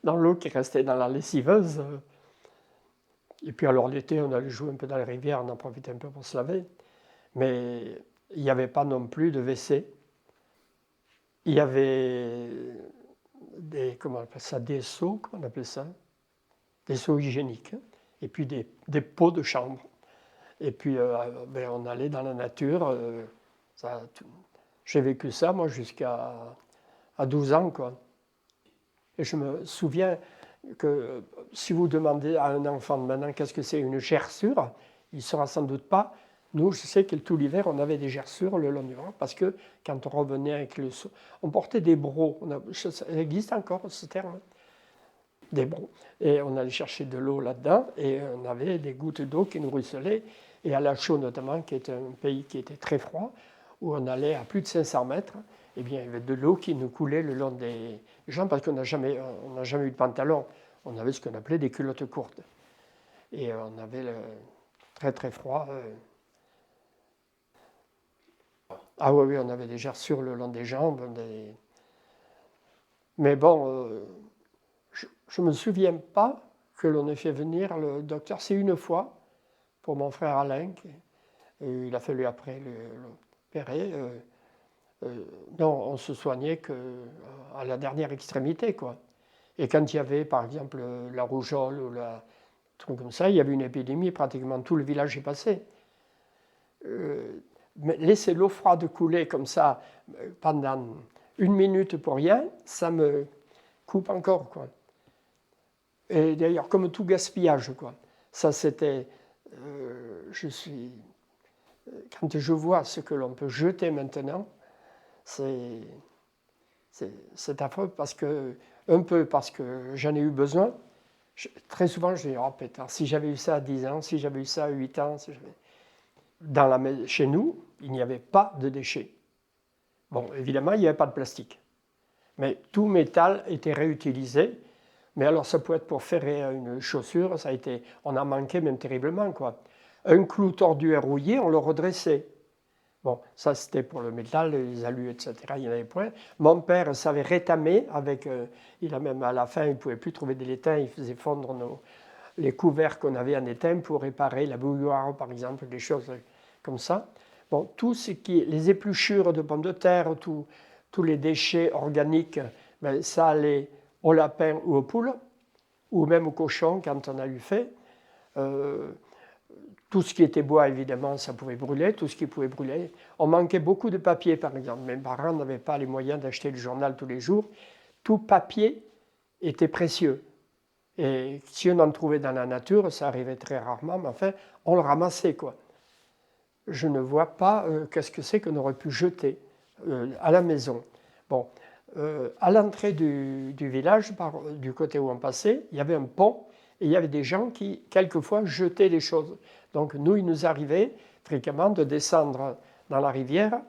dans l'eau qui restait dans la lessiveuse. Et puis alors l'été, on allait jouer un peu dans les rivières, on en profitait un peu pour se laver. Mais il n'y avait pas non plus de WC. Il y avait comment on appelle ça, des seaux, comment on appelle ça, des seaux hygiéniques, et puis des pots de chambre. Et puis on allait dans la nature. J'ai vécu ça, moi, jusqu'à 12 ans, quoi. Et je me souviens que si vous demandez à un enfant de maintenant qu'est-ce que c'est une gerçure, il ne saura sans doute pas. Nous, je sais que tout l'hiver, on avait des gerçures le long du vent, parce que quand on revenait avec le seau, on portait des brocs. Ça existe encore, ce terme, des brocs. Et on allait chercher de l'eau là-dedans, et on avait des gouttes d'eau qui nous ruisselaient. Et à La Chaux, notamment, qui est un pays qui était très froid, où on allait à plus de 500 mètres, eh bien, il y avait de l'eau qui nous coulait le long des jambes, parce qu'on n'a jamais eu de pantalon. On avait ce qu'on appelait des culottes courtes. Et on avait très très froid. Ah oui, on avait des gerçures le long des jambes. Mais bon, je ne me souviens pas que l'on ait fait venir le docteur, c'est une fois pour mon frère Alain. Il a fallu après l'opérer. Non, on se soignait qu'à la dernière extrémité, quoi. Et quand il y avait, par exemple, la rougeole ou la truc comme ça, il y avait une épidémie, pratiquement tout le village est passé. Mais laisser l'eau froide couler comme ça pendant 1 minute pour rien, ça me coupe encore, quoi. Et d'ailleurs, comme tout gaspillage, quoi. Ça, c'était... quand je vois ce que l'on peut jeter maintenant, c'est affreux un peu parce que j'en ai eu besoin. Très souvent, je dis, oh pétard, si j'avais eu ça à 10 ans, si j'avais eu ça à 8 ans, chez nous, il n'y avait pas de déchets. Bon, évidemment, il n'y avait pas de plastique. Mais tout métal était réutilisé. Mais alors, ça pouvait être pour ferrer une chaussure, on en manquait même terriblement, quoi. Un clou tordu et rouillé, on le redressait. Bon, ça c'était pour le métal, les alus, etc. Il y en avait point. Mon père savait rétamer avec. Il a même à la fin, il ne pouvait plus trouver de l'étain, il faisait fondre les couverts qu'on avait en étain pour réparer la bouilloire, par exemple, des choses comme ça. Bon, tout ce les épluchures de pommes de terre, tous les déchets organiques, ben, ça allait au lapin ou aux poules, ou même aux cochons quand on a eu fait. Tout ce qui était bois, évidemment, ça pouvait brûler, tout ce qui pouvait brûler. On manquait beaucoup de papier, par exemple. Mes parents n'avaient pas les moyens d'acheter le journal tous les jours. Tout papier était précieux. Et si on en trouvait dans la nature, ça arrivait très rarement, mais enfin, on le ramassait, quoi. Je ne vois pas qu'est-ce que c'est qu'on aurait pu jeter à la maison. Bon, à l'entrée du village, du côté où on passait, il y avait un pont et il y avait des gens qui, quelquefois, jetaient des choses. Donc, nous, il nous arrivait fréquemment de descendre dans la rivière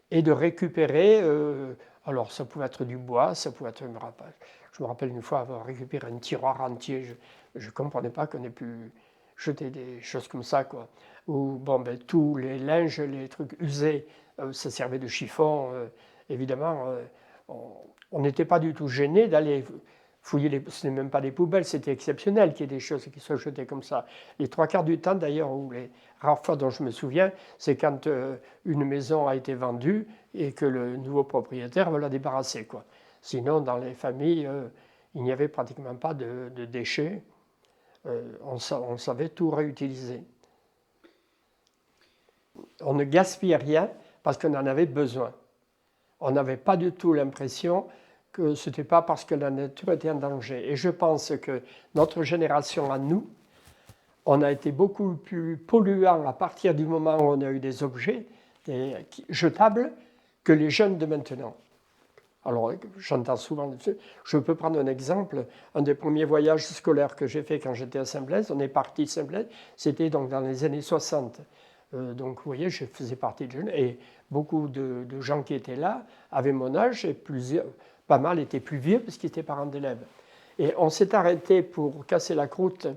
et de récupérer, alors ça pouvait être du bois, ça pouvait être... Je me rappelle une fois avoir récupéré un tiroir entier, je ne comprenais pas qu'on ait pu jeter des choses comme ça, quoi. Ou, bon, ben, tous les linges, les trucs usés, ça servait de chiffon, évidemment. On n'était pas du tout gêné d'aller fouiller, ce n'est même pas des poubelles, c'était exceptionnel qu'il y ait des choses qui soient jetées comme ça. Les 3/4 du temps, d'ailleurs, ou les rares fois dont je me souviens, c'est quand une maison a été vendue et que le nouveau propriétaire veut la débarrasser, quoi. Sinon, dans les familles, il n'y avait pratiquement pas de déchets. On savait tout réutiliser. On ne gaspillait rien parce qu'on en avait besoin. On n'avait pas du tout l'impression que ce n'était pas parce que la nature était en danger. Et je pense que notre génération à nous, on a été beaucoup plus polluant à partir du moment où on a eu des objets jetables que les jeunes de maintenant. Alors, j'entends souvent, je peux prendre un exemple, un des premiers voyages scolaires que j'ai fait quand j'étais à Saint-Blaise, on est parti de Saint-Blaise, c'était donc dans les années 60. Donc, vous voyez, je faisais partie de jeunes, et beaucoup de gens qui étaient là avaient mon âge, et pas mal étaient plus vieux parce qu'ils étaient parents d'élèves. Et on s'est arrêté pour casser la croûte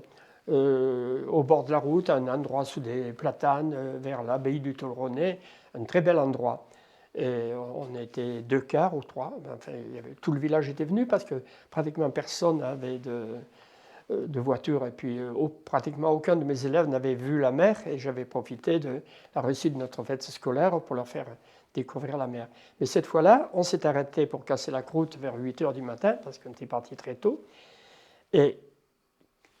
au bord de la route, à un endroit sous des platanes, vers l'abbaye du Tolronais, un très bel endroit. Et on était 2 quarts ou 3, enfin, tout le village était venu parce que pratiquement personne n'avait de voiture. Et puis pratiquement aucun de mes élèves n'avait vu la mer et j'avais profité de la réussite de notre fête scolaire pour leur faire découvrir la mer. Mais cette fois-là, on s'est arrêté pour casser la croûte vers 8 h du matin parce qu'on était parti très tôt. Et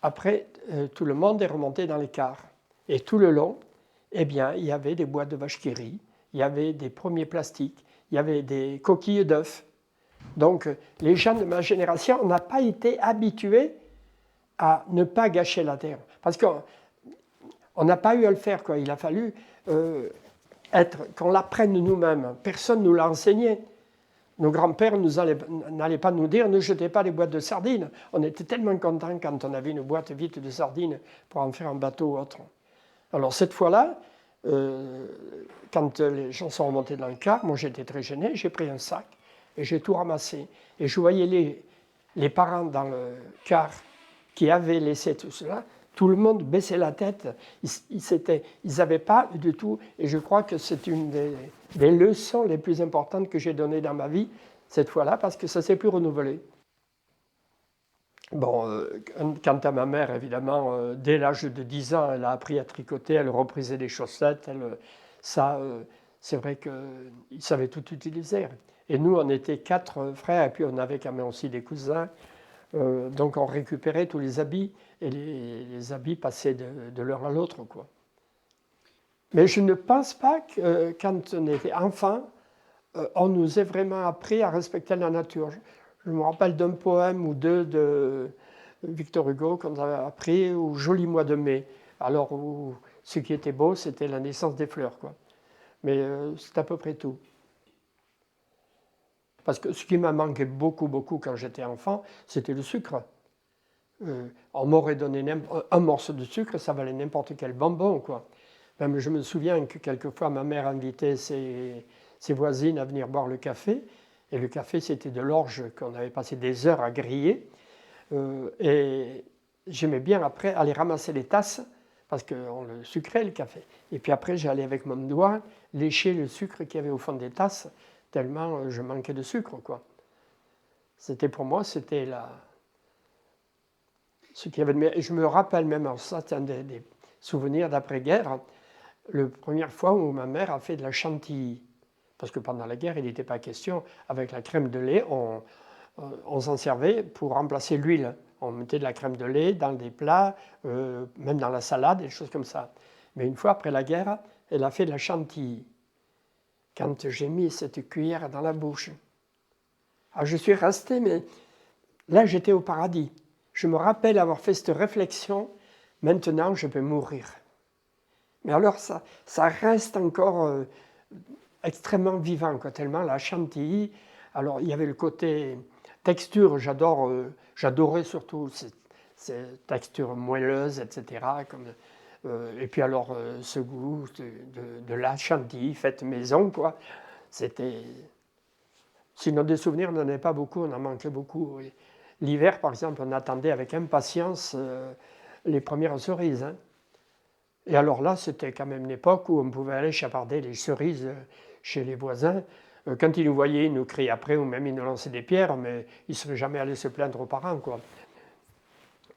après, tout le monde est remonté dans les cars. Et tout le long, eh bien, il y avait des boîtes de vache qui rient, il y avait des premiers plastiques, il y avait des coquilles d'œufs. Donc, les gens de ma génération, on n'a pas été habitués à ne pas gâcher la terre. Parce qu'on n'a pas eu à le faire, quoi. Il a fallu qu'on l'apprenne nous-mêmes. Personne ne nous l'a enseigné. Nos grands-pères n'allaient pas nous dire « ne jetez pas les boîtes de sardines ». On était tellement contents quand on avait une boîte vide de sardines pour en faire un bateau ou autre. Alors cette fois-là, quand les gens sont remontés dans le car, moi j'étais très gêné, j'ai pris un sac et j'ai tout ramassé. Et je voyais les parents dans le car qui avaient laissé tout cela, tout le monde baissait la tête, ils n'avaient pas du tout, et je crois que c'est une des leçons les plus importantes que j'ai données dans ma vie, cette fois-là, parce que ça ne s'est plus renouvelé. Bon, quant à ma mère, évidemment, dès l'âge de 10 ans, elle a appris à tricoter, elle reprisait des chaussettes. Ça, c'est vrai qu'ils savaient tout utiliser. Et nous, on était 4 frères, et puis on avait quand même aussi des cousins. Donc on récupérait tous les habits, et les habits passaient de l'un à l'autre, quoi. Mais je ne pense pas que quand on était enfant, on nous ait vraiment appris à respecter la nature. Je me rappelle d'un poème ou deux de Victor Hugo qu'on avait appris au joli mois de mai. Alors, ce qui était beau, c'était la naissance des fleurs, quoi. Mais c'est à peu près tout. Parce que ce qui m'a manqué beaucoup, beaucoup quand j'étais enfant, c'était le sucre. On m'aurait donné un morceau de sucre, ça valait n'importe quel bonbon, quoi. Même je me souviens que quelquefois ma mère invitait ses voisines à venir boire le café. Et le café, c'était de l'orge qu'on avait passé des heures à griller. Et j'aimais bien après aller ramasser les tasses, parce qu'on le sucrait le café. Et puis après, j'allais avec mon doigt lécher le sucre qu'il y avait au fond des tasses, tellement je manquais de sucre, quoi. C'était pour moi, c'était ce qu'il y avait de meilleur. Et je me rappelle même, ça c'est un des souvenirs d'après-guerre, la première fois où ma mère a fait de la chantilly. Parce que pendant la guerre, il n'était pas question, avec la crème de lait, on s'en servait pour remplacer l'huile. On mettait de la crème de lait dans des plats, même dans la salade, des choses comme ça. Mais une fois après la guerre, elle a fait de la chantilly. Quand j'ai mis cette cuillère dans la bouche, alors je suis resté, mais là j'étais au paradis. Je me rappelle avoir fait cette réflexion, maintenant je peux mourir. Mais alors ça reste encore extrêmement vivant, quoi, tellement la chantilly. Alors il y avait le côté texture, j'adorais surtout ces textures moelleuses, etc. Et puis alors ce goût de la chantilly faite maison, quoi. C'était. Sinon des souvenirs, on n'en avait pas beaucoup, on en manquait beaucoup. Oui. L'hiver, par exemple, on attendait avec impatience les premières cerises. Hein. Et alors là, c'était quand même une époque où on pouvait aller chaparder les cerises chez les voisins. Quand ils nous voyaient, ils nous criaient après, ou même ils nous lançaient des pierres, mais ils ne seraient jamais allés se plaindre aux parents, quoi.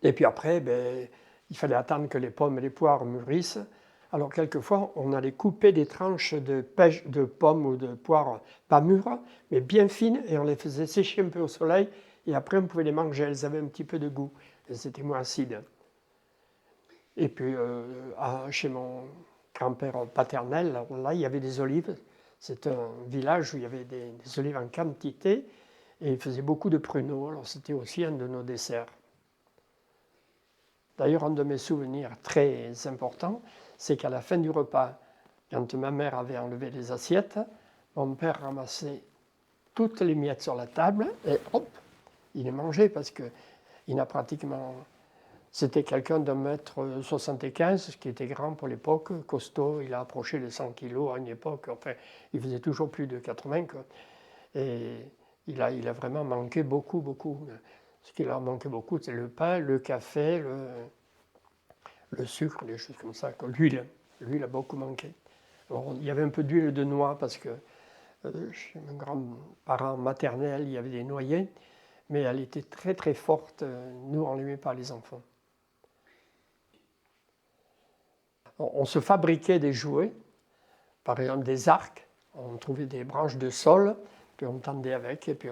Et puis après, il fallait attendre que les pommes et les poires mûrissent. Alors quelquefois, on allait couper des tranches de pommes ou de poires pas mûres, mais bien fines, et on les faisait sécher un peu au soleil, et après on pouvait les manger, elles avaient un petit peu de goût, et c'était moins acide. Et puis chez mon grand-père paternel, là il y avait des olives, c'est un village où il y avait des olives en quantité, et il faisait beaucoup de pruneaux, alors c'était aussi un de nos desserts. D'ailleurs, un de mes souvenirs très importants, c'est qu'à la fin du repas, quand ma mère avait enlevé les assiettes, mon père ramassait toutes les miettes sur la table et hop, il les mangeait parce qu'il n'a pratiquement. C'était quelqu'un d'1,75 m, ce qui était grand pour l'époque, costaud, il a approché les 100 kilos à une époque, enfin, il faisait toujours plus de 80, quoi. Et il a vraiment manqué beaucoup, beaucoup. Ce qui leur manquait beaucoup, c'est le pain, le café, le sucre, des choses comme ça. L'huile a beaucoup manqué. Alors, il y avait un peu d'huile de noix parce que chez mes grands-parents maternels, il y avait des noyers, mais elle était très très forte. Nous, on ne l'aimait pas, les enfants. On se fabriquait des jouets, par exemple des arcs. On trouvait des branches de saule, puis on tendait avec, et puis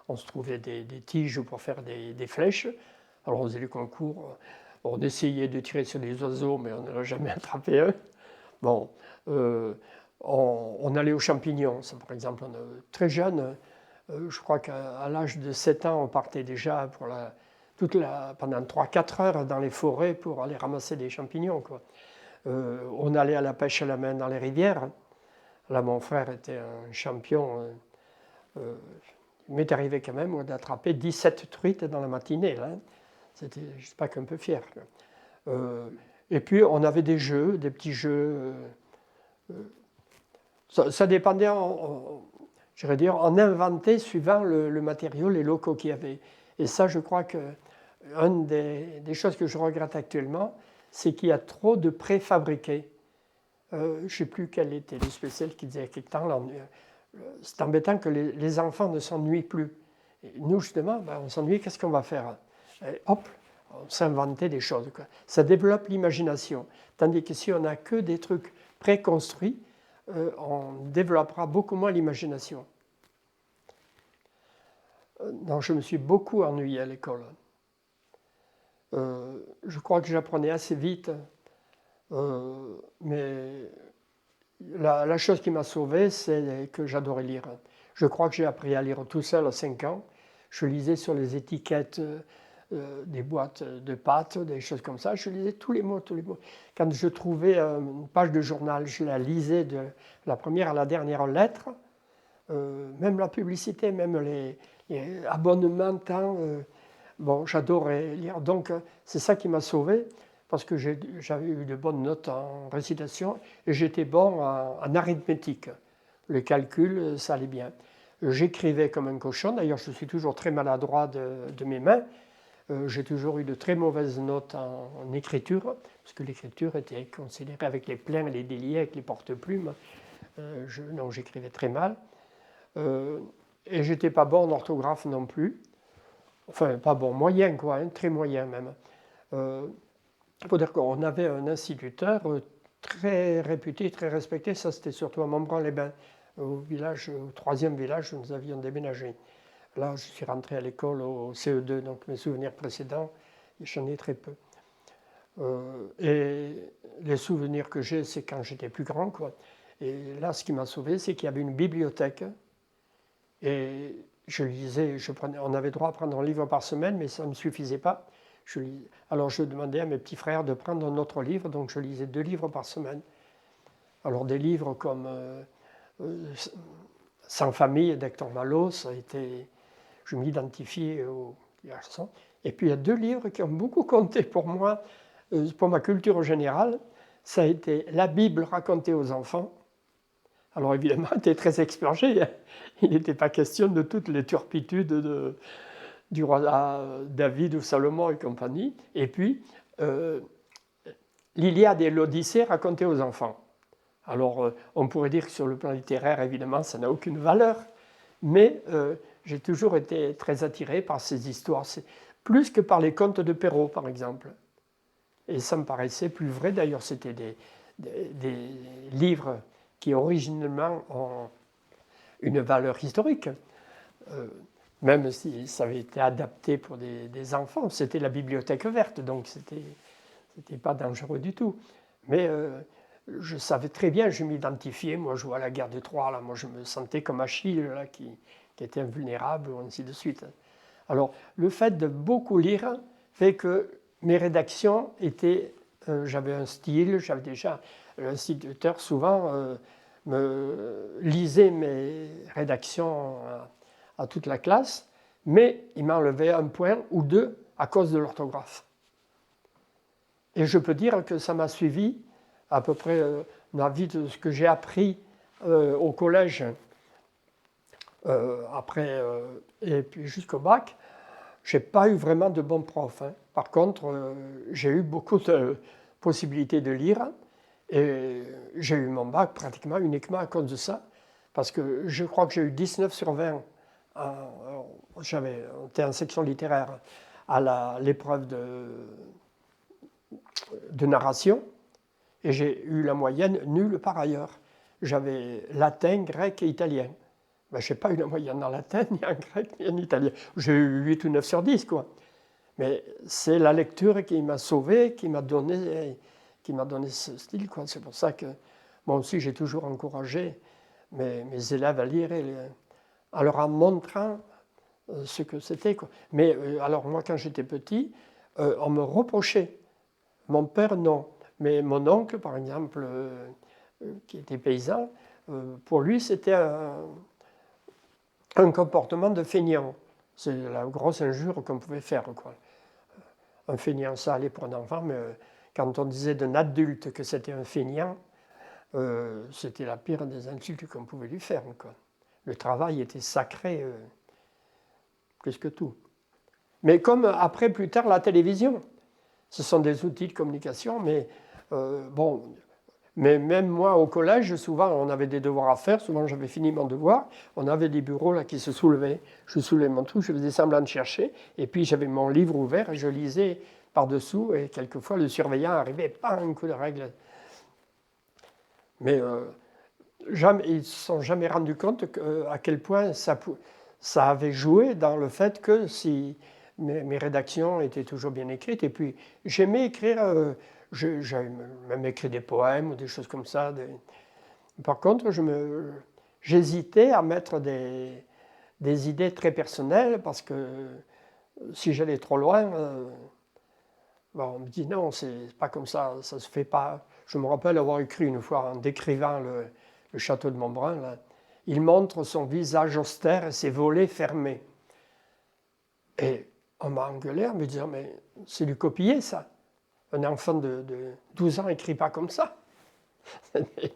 on se trouvait des tiges pour faire des flèches. Alors on faisait les concours. On essayait de tirer sur des oiseaux, mais on n'a jamais attrapé un. Bon, on allait aux champignons. Ça, par exemple, très jeune, je crois qu'à l'âge de 7 ans, on partait déjà pendant 3-4 heures dans les forêts pour aller ramasser des champignons, quoi. On allait à la pêche à la main dans les rivières. Là, mon frère était un champion. Il m'est arrivé quand même d'attraper 17 truites dans la matinée. Là. C'était, je ne sais pas, qu'un peu fier. Et puis, on avait des jeux, des petits jeux. Ça dépendait, je dirais dire, on inventait suivant le matériau, les locaux qu'il y avait. Et ça, je crois que une des choses que je regrette actuellement, c'est qu'il y a trop de préfabriqués. Je ne sais plus quel était le spécial qui disait quelque temps. C'est embêtant que les enfants ne s'ennuient plus. Et nous, justement, on s'ennuie, qu'est-ce qu'on va faire? Et hop, on s'inventait des choses, quoi. Ça développe l'imagination. Tandis que si on n'a que des trucs préconstruits, on développera beaucoup moins l'imagination. Donc je me suis beaucoup ennuyé à l'école. Je crois que j'apprenais assez vite, mais la chose qui m'a sauvé, c'est que j'adorais lire. Je crois que j'ai appris à lire tout seul à 5 ans. Je lisais sur les étiquettes des boîtes de pâtes, des choses comme ça. Je lisais tous les mots, tous les mots. Quand je trouvais une page de journal, je la lisais de la première à la dernière lettre. Même la publicité, même les abonnements, bon, j'adorais lire. Donc, c'est ça qui m'a sauvé, parce que j'avais eu de bonnes notes en récitation et j'étais bon en arithmétique. Le calcul, ça allait bien. J'écrivais comme un cochon. D'ailleurs, je suis toujours très maladroit de mes mains. J'ai toujours eu de très mauvaises notes en écriture, parce que l'écriture était considérée avec les pleins et les déliés, avec les porte-plumes. Donc, j'écrivais très mal. Et j'étais pas bon en orthographe non plus. Enfin, pas bon, moyen quoi, hein, très moyen même. Il faut dire qu'on avait un instituteur très réputé, très respecté, ça c'était surtout à Montbran-les-Bains, au village, au 3e village où nous avions déménagé. Là, je suis rentré à l'école au CE2, donc mes souvenirs précédents, j'en ai très peu. Et les souvenirs que j'ai, c'est quand j'étais plus grand, quoi. Et là, ce qui m'a sauvé, c'est qu'il y avait une bibliothèque. Et je lisais, on avait droit à prendre un livre par semaine, mais ça ne me suffisait pas. Alors je demandais à mes petits frères de prendre un autre livre, donc je lisais 2 livres par semaine. Alors des livres comme Sans famille d'Hector Malot, ça a été, je m'identifiais aux garçons. Et puis il y a 2 livres qui ont beaucoup compté pour moi, pour ma culture générale. Ça a été La Bible racontée aux enfants. Alors évidemment, il était très expurgé. Il n'était pas question de toutes les turpitudes du roi David ou Salomon et compagnie. Et puis, l'Iliade et l'Odyssée racontées aux enfants. Alors, on pourrait dire que sur le plan littéraire, évidemment, ça n'a aucune valeur. Mais j'ai toujours été très attiré par ces histoires, plus que par les contes de Perrault, par exemple. Et ça me paraissait plus vrai. D'ailleurs, c'était des livres qui originellement ont une valeur historique, même si ça avait été adapté pour des enfants. C'était la bibliothèque verte, donc c'était pas dangereux du tout. Mais je savais très bien, je m'identifiais, moi je vois la guerre de Troie, là, moi je me sentais comme Achille, là, qui était invulnérable, ainsi de suite. Alors, le fait de beaucoup lire fait que mes rédactions étaient, j'avais un style, j'avais déjà, l'instituteur souvent me lisait mes rédactions à toute la classe, mais il m'enlevait 1 point ou 2 à cause de l'orthographe. Et je peux dire que ça m'a suivi à peu près ma vie de ce que j'ai appris au collège, après, et puis jusqu'au bac. Je n'ai pas eu vraiment de bons profs. Hein. Par contre, j'ai eu beaucoup de possibilités de lire. Et j'ai eu mon bac pratiquement uniquement à cause de ça. Parce que je crois que j'ai eu 19 sur 20. J'avais été en section littéraire à l'épreuve de narration. Et j'ai eu la moyenne nulle par ailleurs. J'avais latin, grec et italien. Ben, je n'ai pas eu la moyenne en latin, ni en grec, ni en italien. J'ai eu 8 ou 9 sur 10, quoi. Mais c'est la lecture qui m'a sauvé, qui m'a donné ce style, quoi. C'est pour ça que moi aussi, j'ai toujours encouragé mes élèves à lire, en leur en montrant ce que c'était, quoi. Mais alors, moi, quand j'étais petit, on me reprochait. Mon père, non. Mais mon oncle, par exemple, qui était paysan, pour lui, c'était un comportement de feignant. C'est la grosse injure qu'on pouvait faire, quoi. Un feignant, ça allait pour un enfant, mais quand on disait d'un adulte que c'était un feignant, c'était la pire des insultes qu'on pouvait lui faire, quoi. Le travail était sacré, plus que tout. Mais comme après, plus tard, la télévision, ce sont des outils de communication, mais bon, Mais même moi, au collège, souvent, on avait des devoirs à faire. Souvent, j'avais fini mon devoir. On avait des bureaux là qui se soulevaient. Je soulevais mon truc, je faisais semblant de chercher. Et puis, j'avais mon livre ouvert et je lisais par-dessous. Et quelquefois, le surveillant arrivait, pas un coup de règle. Mais jamais, ils ne se sont jamais rendus compte à quel point ça avait joué dans le fait que si mes rédactions étaient toujours bien écrites. Et puis, j'aimais écrire. J'ai même écrit des poèmes ou des choses comme ça. Par contre, j'hésitais à mettre des idées très personnelles parce que si j'allais trop loin, on me dit non, c'est pas comme ça se fait pas. Je me rappelle avoir écrit une fois en décrivant le château de Montbrun, là, il montre son visage austère et ses volets fermés. Et on m'a engueulé en me disant, mais c'est du copier ça. Un enfant de 12 ans n'écrit pas comme ça. Il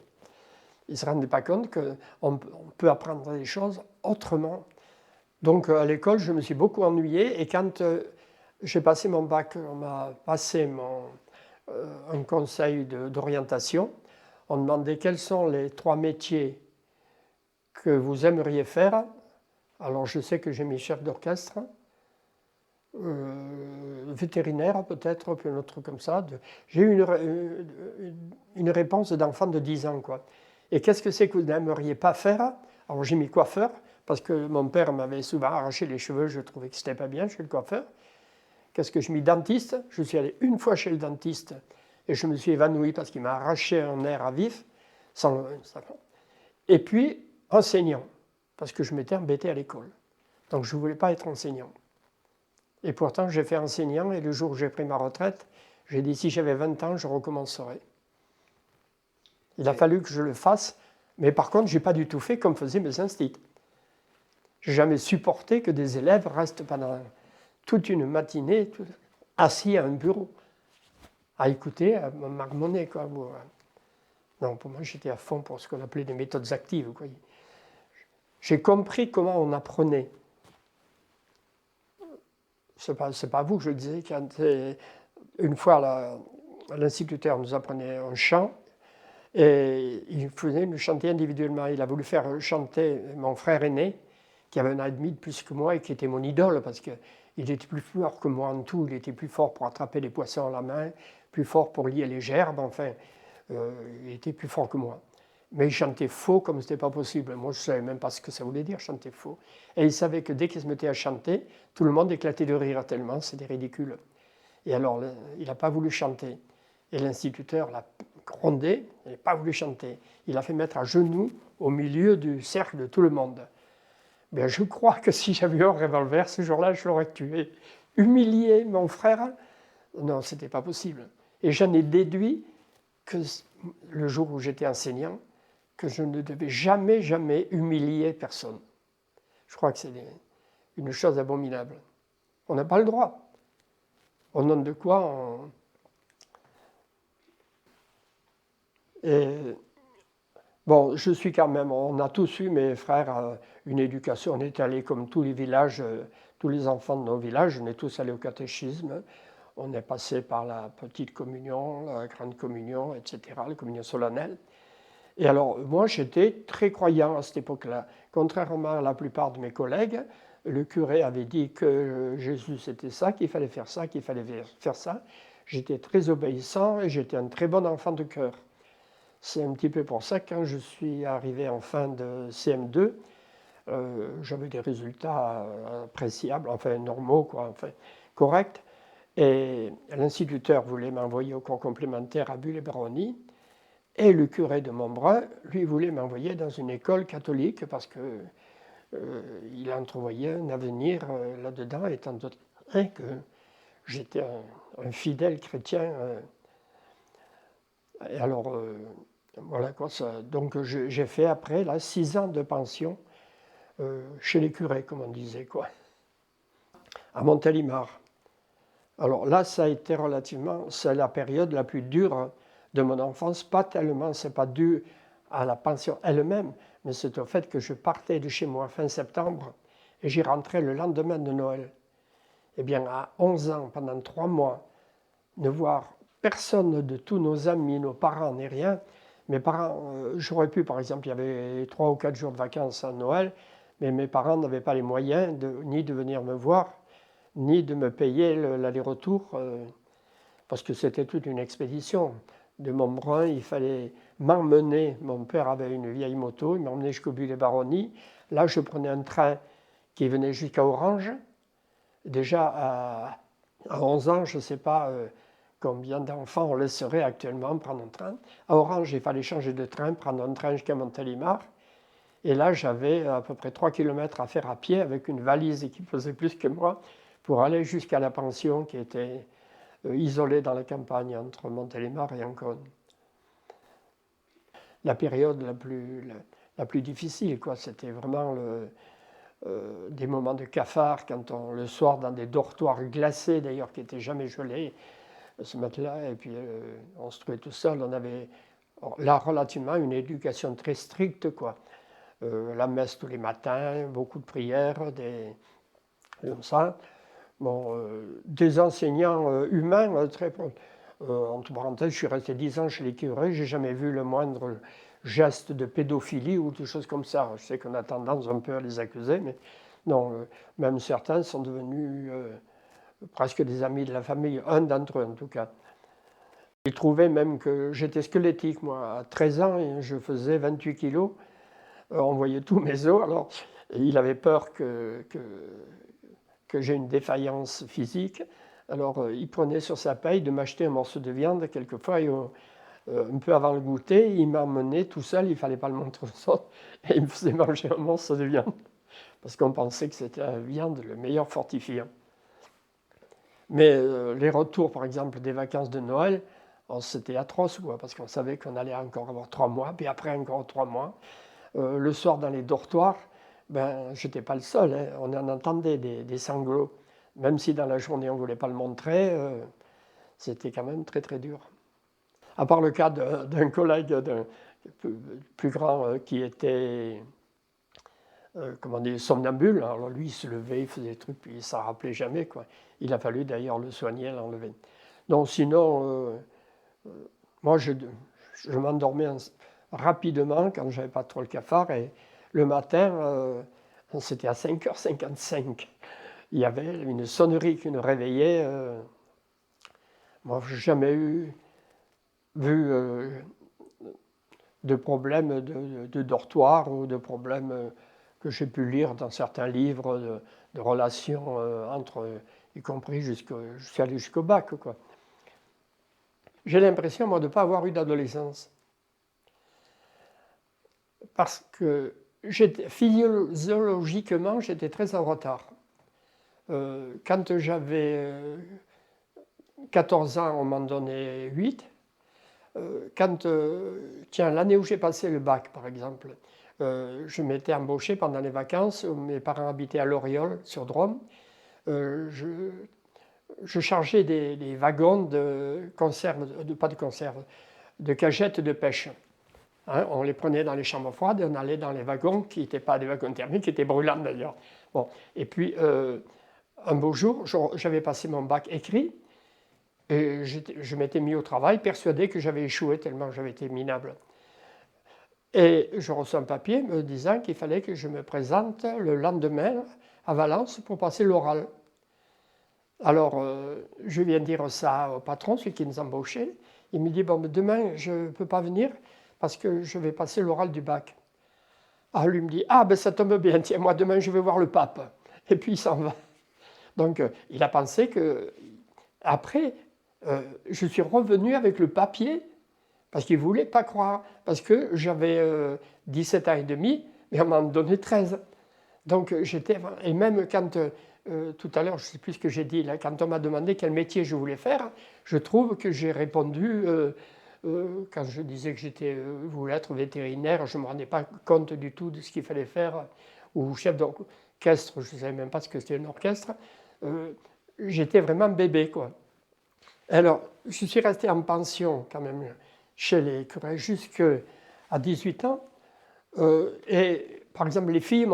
ne se rendait pas compte qu'on peut apprendre des choses autrement. Donc à l'école, je me suis beaucoup ennuyé. Et quand j'ai passé mon bac, on m'a passé un conseil d'orientation. On demandait quels sont les 3 métiers que vous aimeriez faire. Alors je sais que j'ai mis chef d'orchestre. Vétérinaire peut-être, puis un autre truc comme ça. J'ai eu une réponse d'enfant de 10 ans. Quoi. Et qu'est-ce que c'est que vous n'aimeriez pas faire? Alors j'ai mis coiffeur, parce que mon père m'avait souvent arraché les cheveux, je trouvais que c'était pas bien chez le coiffeur. Qu'est-ce que je mis? Dentiste. Je suis allé une fois chez le dentiste et je me suis évanoui parce qu'il m'a arraché un nerf à vif. Et puis enseignant, parce que je m'étais embêté à l'école. Donc je ne voulais pas être enseignant. Et pourtant, j'ai fait enseignant et le jour où j'ai pris ma retraite, j'ai dit si j'avais 20 ans, je recommencerais. Il a fallu que je le fasse, mais par contre, je n'ai pas du tout fait comme faisaient mes instituts. Je n'ai jamais supporté que des élèves restent pendant toute une matinée assis à un bureau, à écouter, à marmonner. Quoi. Non, pour moi, j'étais à fond pour ce qu'on appelait des méthodes actives. Quoi. J'ai compris comment on apprenait. C'est pas vous que je le disais, quand une fois l'instituteur nous apprenait un chant et il faisait nous chanter individuellement. Il a voulu faire chanter mon frère aîné, qui avait 1 an et demi de plus que moi et qui était mon idole parce qu'il était plus fort que moi en tout. Il était plus fort pour attraper les poissons à la main, plus fort pour lier les gerbes, enfin, il était plus fort que moi. Mais il chantait faux comme c'était pas possible. Moi, je ne savais même pas ce que ça voulait dire, chanter faux. Et il savait que dès qu'il se mettait à chanter, tout le monde éclatait de rire tellement c'était ridicule. Et alors, il n'a pas voulu chanter. Et l'instituteur l'a grondé, il n'a pas voulu chanter. Il l'a fait mettre à genoux au milieu du cercle de tout le monde. Bien, je crois que si j'avais eu un revolver, ce jour-là, je l'aurais tué. Humilier mon frère, non, ce n'était pas possible. Et j'en ai déduit que le jour où j'étais enseignant, que je ne devais jamais, jamais humilier personne. Je crois que c'est une chose abominable. On n'a pas le droit. Au nom de quoi Et bon, je suis quand même, on a tous eu, mes frères, une éducation. On est allés comme tous les villages, tous les enfants de nos villages, on est tous allés au catéchisme. On est passé par la petite communion, la grande communion, etc., la communion solennelle. Et alors, moi, j'étais très croyant à cette époque-là. Contrairement à la plupart de mes collègues, le curé avait dit que Jésus, c'était ça, qu'il fallait faire ça, qu'il fallait faire ça. J'étais très obéissant et j'étais un très bon enfant de cœur. C'est un petit peu pour ça que quand je suis arrivé en fin de CM2, j'avais des résultats appréciables, enfin normaux, quoi, enfin corrects. Et l'instituteur voulait m'envoyer au cours complémentaire à Bulle-et-Baronnie. Et le curé de Montbrun, lui, voulait m'envoyer dans une école catholique parce qu'il entrevoyait un avenir là-dedans, étant donné que j'étais un fidèle chrétien. Et alors, voilà quoi. Donc j'ai fait après 6 ans de pension chez les curés, comme on disait, quoi, à Montélimar. Alors là, ça a été c'est la période la plus dure de mon enfance, pas tellement, c'est pas dû à la pension elle-même, mais c'est au fait que je partais de chez moi fin septembre et j'y rentrais le lendemain de Noël. Eh bien, à 11 ans, pendant 3 mois, ne voir personne de tous nos amis, nos parents, ni rien, Mes parents, j'aurais pu, par exemple, il y avait 3 ou 4 jours de vacances à Noël, mais mes parents n'avaient pas les moyens ni de venir me voir, ni de me payer l'aller-retour, parce que c'était toute une expédition. De Montbrun, il fallait m'emmener. Mon père avait une vieille moto, il m'emmenait jusqu'au Buis-les-Baronnies. Là, je prenais un train qui venait jusqu'à Orange. Déjà, à 11 ans, je ne sais pas combien d'enfants on laisserait actuellement prendre un train. À Orange, il fallait changer de train, prendre un train jusqu'à Montélimar. Et là, j'avais à peu près 3 kilomètres à faire à pied avec une valise qui pesait plus que moi pour aller jusqu'à la pension qui était isolée dans la campagne entre Montélimar et Ancône. La période la plus difficile, quoi, c'était vraiment des moments de cafard quand le soir dans des dortoirs glacés d'ailleurs qui n'étaient jamais gelés, se mettre là et puis on se trouvait tout seul. On avait là relativement une éducation très stricte, quoi. La messe tous les matins, beaucoup de prières, comme ça. Bon, des enseignants humains très. Entre parenthèses, je suis resté 10 ans chez les curés, j'ai jamais vu le moindre geste de pédophilie ou des choses comme ça. Je sais qu'on a tendance un peu à les accuser, mais non, même certains sont devenus presque des amis de la famille, un d'entre eux en tout cas. Ils trouvaient même que j'étais squelettique, moi, à 13 ans, je faisais 28 kilos, on voyait tous mes os, alors il avait peur que j'ai une défaillance physique. Alors, il prenait sur sa paye de m'acheter un morceau de viande, quelquefois, et, un peu avant le goûter, il m'emmenait tout seul, il ne fallait pas le montrer aux autres, et il me faisait manger un morceau de viande, parce qu'on pensait que c'était la viande le meilleur fortifiant. Mais les retours, par exemple, des vacances de Noël, c'était atroce, quoi, parce qu'on savait qu'on allait encore avoir 3 mois, puis après encore 3 mois. Le soir, dans les dortoirs, ben, je n'étais pas le seul, hein, on en entendait des sanglots. Même si dans la journée on ne voulait pas le montrer, c'était quand même très très dur. À part le cas d'un collègue plus grand qui était comment dire, somnambule, alors lui il se levait, il faisait des trucs, puis il ne s'en rappelait jamais, quoi. Il a fallu d'ailleurs le soigner, l'enlever. Donc sinon, moi je m'endormais rapidement quand je n'avais pas trop le cafard, et le matin, c'était à 5h55. Il y avait une sonnerie qui nous réveillait. Moi, je n'ai jamais vu de problème de dortoir ou de problème que j'ai pu lire dans certains livres de relations entre, y compris jusqu'au bac, quoi. J'ai l'impression, moi, de ne pas avoir eu d'adolescence. Parce que physiologiquement, j'étais très en retard. Quand j'avais 14 ans, on m'en donnait 8. Tiens, l'année où j'ai passé le bac, par exemple, je m'étais embauché pendant les vacances, où mes parents habitaient à Loriol, sur Drôme. Je chargeais des wagons de conserve, pas de conserve, de cagettes de pêche. Hein, on les prenait dans les chambres froides et on allait dans les wagons, qui n'étaient pas des wagons thermiques, qui étaient brûlants d'ailleurs. Bon. Et puis, un beau jour, j'avais passé mon bac écrit et je m'étais mis au travail, persuadé que j'avais échoué tellement j'avais été minable. Et je reçois un papier me disant qu'il fallait que je me présente le lendemain à Valence pour passer l'oral. Alors, je viens dire ça au patron, celui qui nous embauchait. Il me dit, bon, demain, je ne peux pas venir parce que je vais passer l'oral du bac. Ah, lui me dit, ah, ben ça tombe bien, tiens, moi, demain, je vais voir le pape. Et puis, il s'en va. Donc, il a pensé que, après, je suis revenu avec le papier parce qu'il ne voulait pas croire, parce que j'avais 17 ans et demi, mais on m'en donnait 13. Donc, et même quand, tout à l'heure, je ne sais plus ce que j'ai dit, là, quand on m'a demandé quel métier je voulais faire, je trouve que j'ai répondu, quand je disais que je voulais être vétérinaire, je ne me rendais pas compte du tout de ce qu'il fallait faire, ou chef d'orchestre, je ne savais même pas ce que c'était un orchestre. J'étais vraiment bébé, quoi. Alors, je suis resté en pension quand même chez les curés jusqu'à 18 ans. Et par exemple, les filles,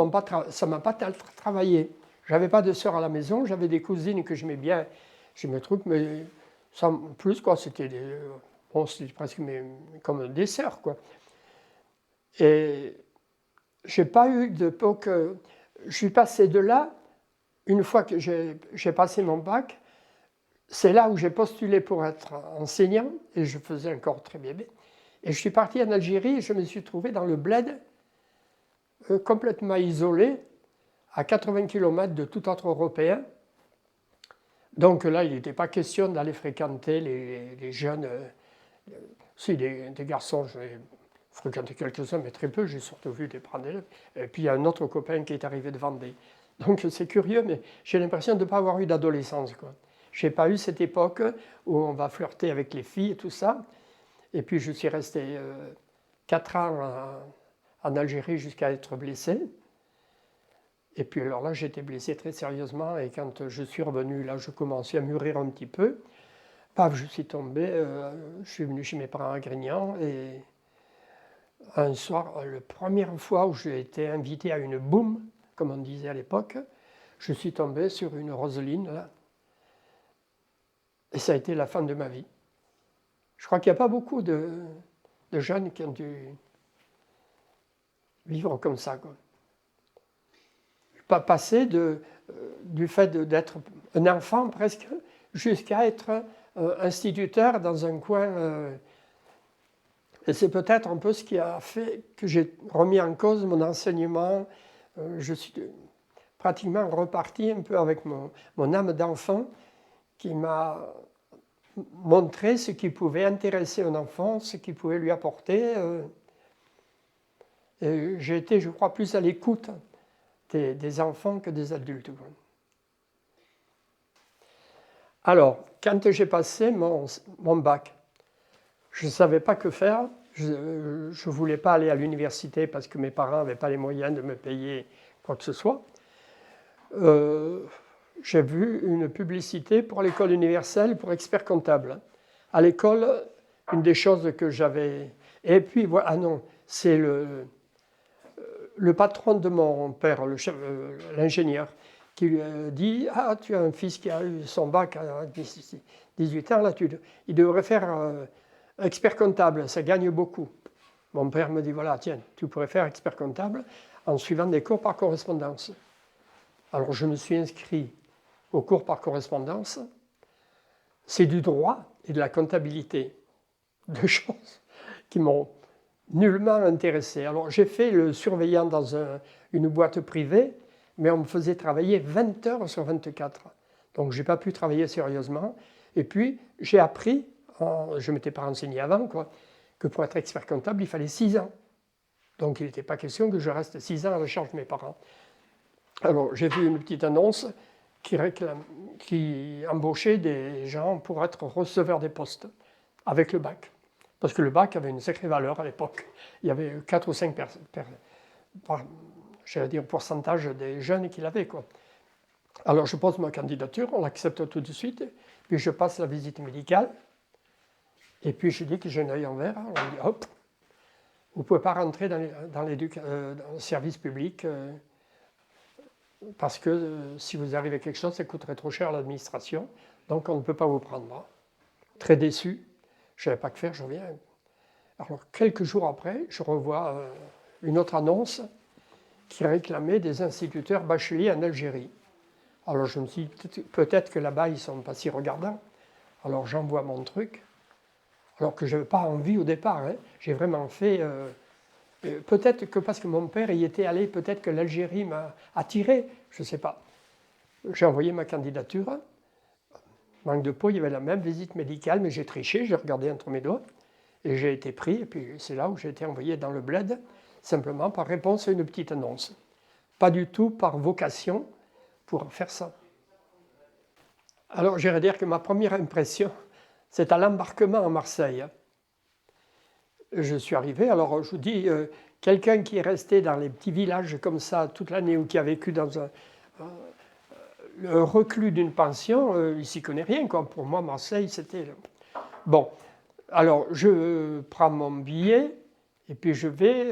ça ne m'a pas travaillé. Je n'avais pas de sœur à la maison, j'avais des cousines que j'aimais bien, je me trouve, mais sans plus, quoi. C'était bon, c'était presque comme un dessert, quoi. Et je n'ai pas eu d'époque. Je suis passé de là, une fois que j'ai passé mon bac, c'est là où j'ai postulé pour être enseignant, et je faisais encore très bébé. Et je suis parti en Algérie et je me suis trouvé dans le bled, complètement isolé, à 80 km de tout autre Européen. Donc là, il n'était pas question d'aller fréquenter les jeunes. Si, des garçons, j'ai fréquenté quelques-uns, mais très peu. J'ai surtout vu des parents d'élèves. Et puis il y a un autre copain qui est arrivé de Vendée. Donc c'est curieux, mais j'ai l'impression de ne pas avoir eu d'adolescence, quoi. Je n'ai pas eu cette époque où on va flirter avec les filles et tout ça. Et puis je suis resté 4 ans en Algérie jusqu'à être blessé. Et puis alors là, j'ai été blessé très sérieusement. Et quand je suis revenu, là, je commençais à mûrir un petit peu. Paf, je suis tombé. Je suis venu chez mes parents à Grignan. Et un soir, la première fois où j'ai été invité à une boum, comme on disait à l'époque, je suis tombé sur une Roseline, là. Et ça a été la fin de ma vie. Je crois qu'il n'y a pas beaucoup de jeunes qui ont dû vivre comme ça, quoi. Pas passer du fait d'être un enfant presque jusqu'à être instituteur dans un coin. Et c'est peut-être un peu ce qui a fait que j'ai remis en cause mon enseignement. Je suis pratiquement reparti un peu avec mon âme d'enfant qui m'a montré ce qui pouvait intéresser un enfant, ce qui pouvait lui apporter. Et j'ai été, je crois, plus à l'écoute des enfants que des adultes. Alors, quand j'ai passé mon bac, je ne savais pas que faire. Je ne voulais pas aller à l'université parce que mes parents n'avaient pas les moyens de me payer quoi que ce soit. J'ai vu une publicité pour l'école universelle pour expert comptable. À l'école, une des choses que j'avais... Et puis, voilà, ah non, c'est le patron de mon père, l'ingénieur, qui lui a dit « Ah, tu as un fils qui a eu son bac à 18 ans, là, il devrait faire expert comptable, ça gagne beaucoup. » Mon père me dit « Voilà, tiens, tu pourrais faire expert comptable en suivant des cours par correspondance. » Alors, je me suis inscrit au cours par correspondance. C'est du droit et de la comptabilité, deux choses qui m'ont nullement intéressé. Alors j'ai fait le surveillant dans une boîte privée, mais on me faisait travailler 20 heures sur 24. Donc je n'ai pas pu travailler sérieusement. Et puis j'ai appris, je ne m'étais pas renseigné avant, quoi, que pour être expert comptable, il fallait 6 ans. Donc il n'était pas question que je reste 6 ans à la charge de mes parents. Alors j'ai vu une petite annonce qui embauchait des gens pour être receveurs des postes avec le bac. Parce que le bac avait une sacrée valeur à l'époque. Il y avait 4 ou 5 pourcentage des jeunes qui l'avaient, quoi. Alors je pose ma candidature, on l'accepte tout de suite, puis je passe la visite médicale, et puis je dis que j'ai un œil en vert, on me dit hop, vous ne pouvez pas rentrer dans le service public, parce que si vous arrivez à quelque chose, ça coûterait trop cher à l'administration, donc on ne peut pas vous prendre. Très déçu. Je ne savais pas que faire, je reviens. Alors, quelques jours après, je revois une autre annonce qui réclamait des instituteurs bacheliers en Algérie. Alors, je me suis dit, peut-être que là-bas, ils ne sont pas si regardants. Alors, j'envoie mon truc, alors que je n'avais pas envie au départ. Hein. J'ai vraiment fait... peut-être que parce que mon père y était allé, peut-être que l'Algérie m'a attiré, je ne sais pas. J'ai envoyé ma candidature. Manque de peau, il y avait la même visite médicale, mais j'ai triché, j'ai regardé entre mes doigts, et j'ai été pris, et puis c'est là où j'ai été envoyé dans le bled, simplement par réponse à une petite annonce. Pas du tout par vocation pour faire ça. Alors, j'irais dire que ma première impression, c'est à l'embarquement à Marseille. Je suis arrivé, alors je vous dis, quelqu'un qui est resté dans les petits villages comme ça toute l'année, ou qui a vécu dans le reclus d'une pension, il ne s'y connaît rien, quoi. Pour moi, Marseille, c'était... Bon, alors je prends mon billet, et puis je vais,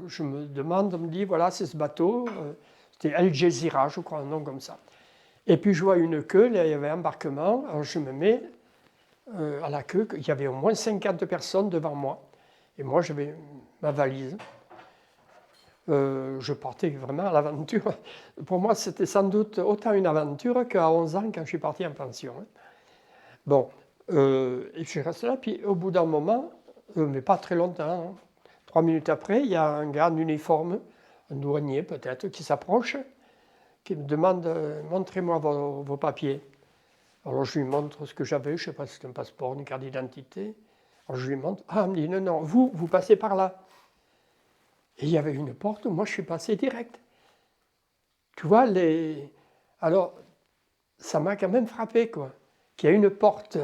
je me demande, on me dit, voilà, c'est ce bateau, c'était Al Jazeera, je crois, un nom comme ça. Et puis je vois une queue, là, il y avait un embarquement, alors je me mets à la queue, il y avait au moins 50 personnes devant moi. Et moi, j'avais ma valise. Je partais vraiment à l'aventure. Pour moi, c'était sans doute autant une aventure qu'à 11 ans quand je suis parti en pension. Bon, et je reste là, puis au bout d'un moment, mais pas très longtemps, 3 minutes après, il y a un gars en uniforme, un douanier peut-être, qui s'approche, qui me demande montrez-moi vos papiers. Alors je lui montre ce que j'avais, je ne sais pas si c'était un passeport, une carte d'identité. Alors je lui montre, ah, il me dit non, non, vous passez par là. Et il y avait une porte, moi je suis passé direct. Tu vois, alors ça m'a quand même frappé, quoi, qu'il y a une porte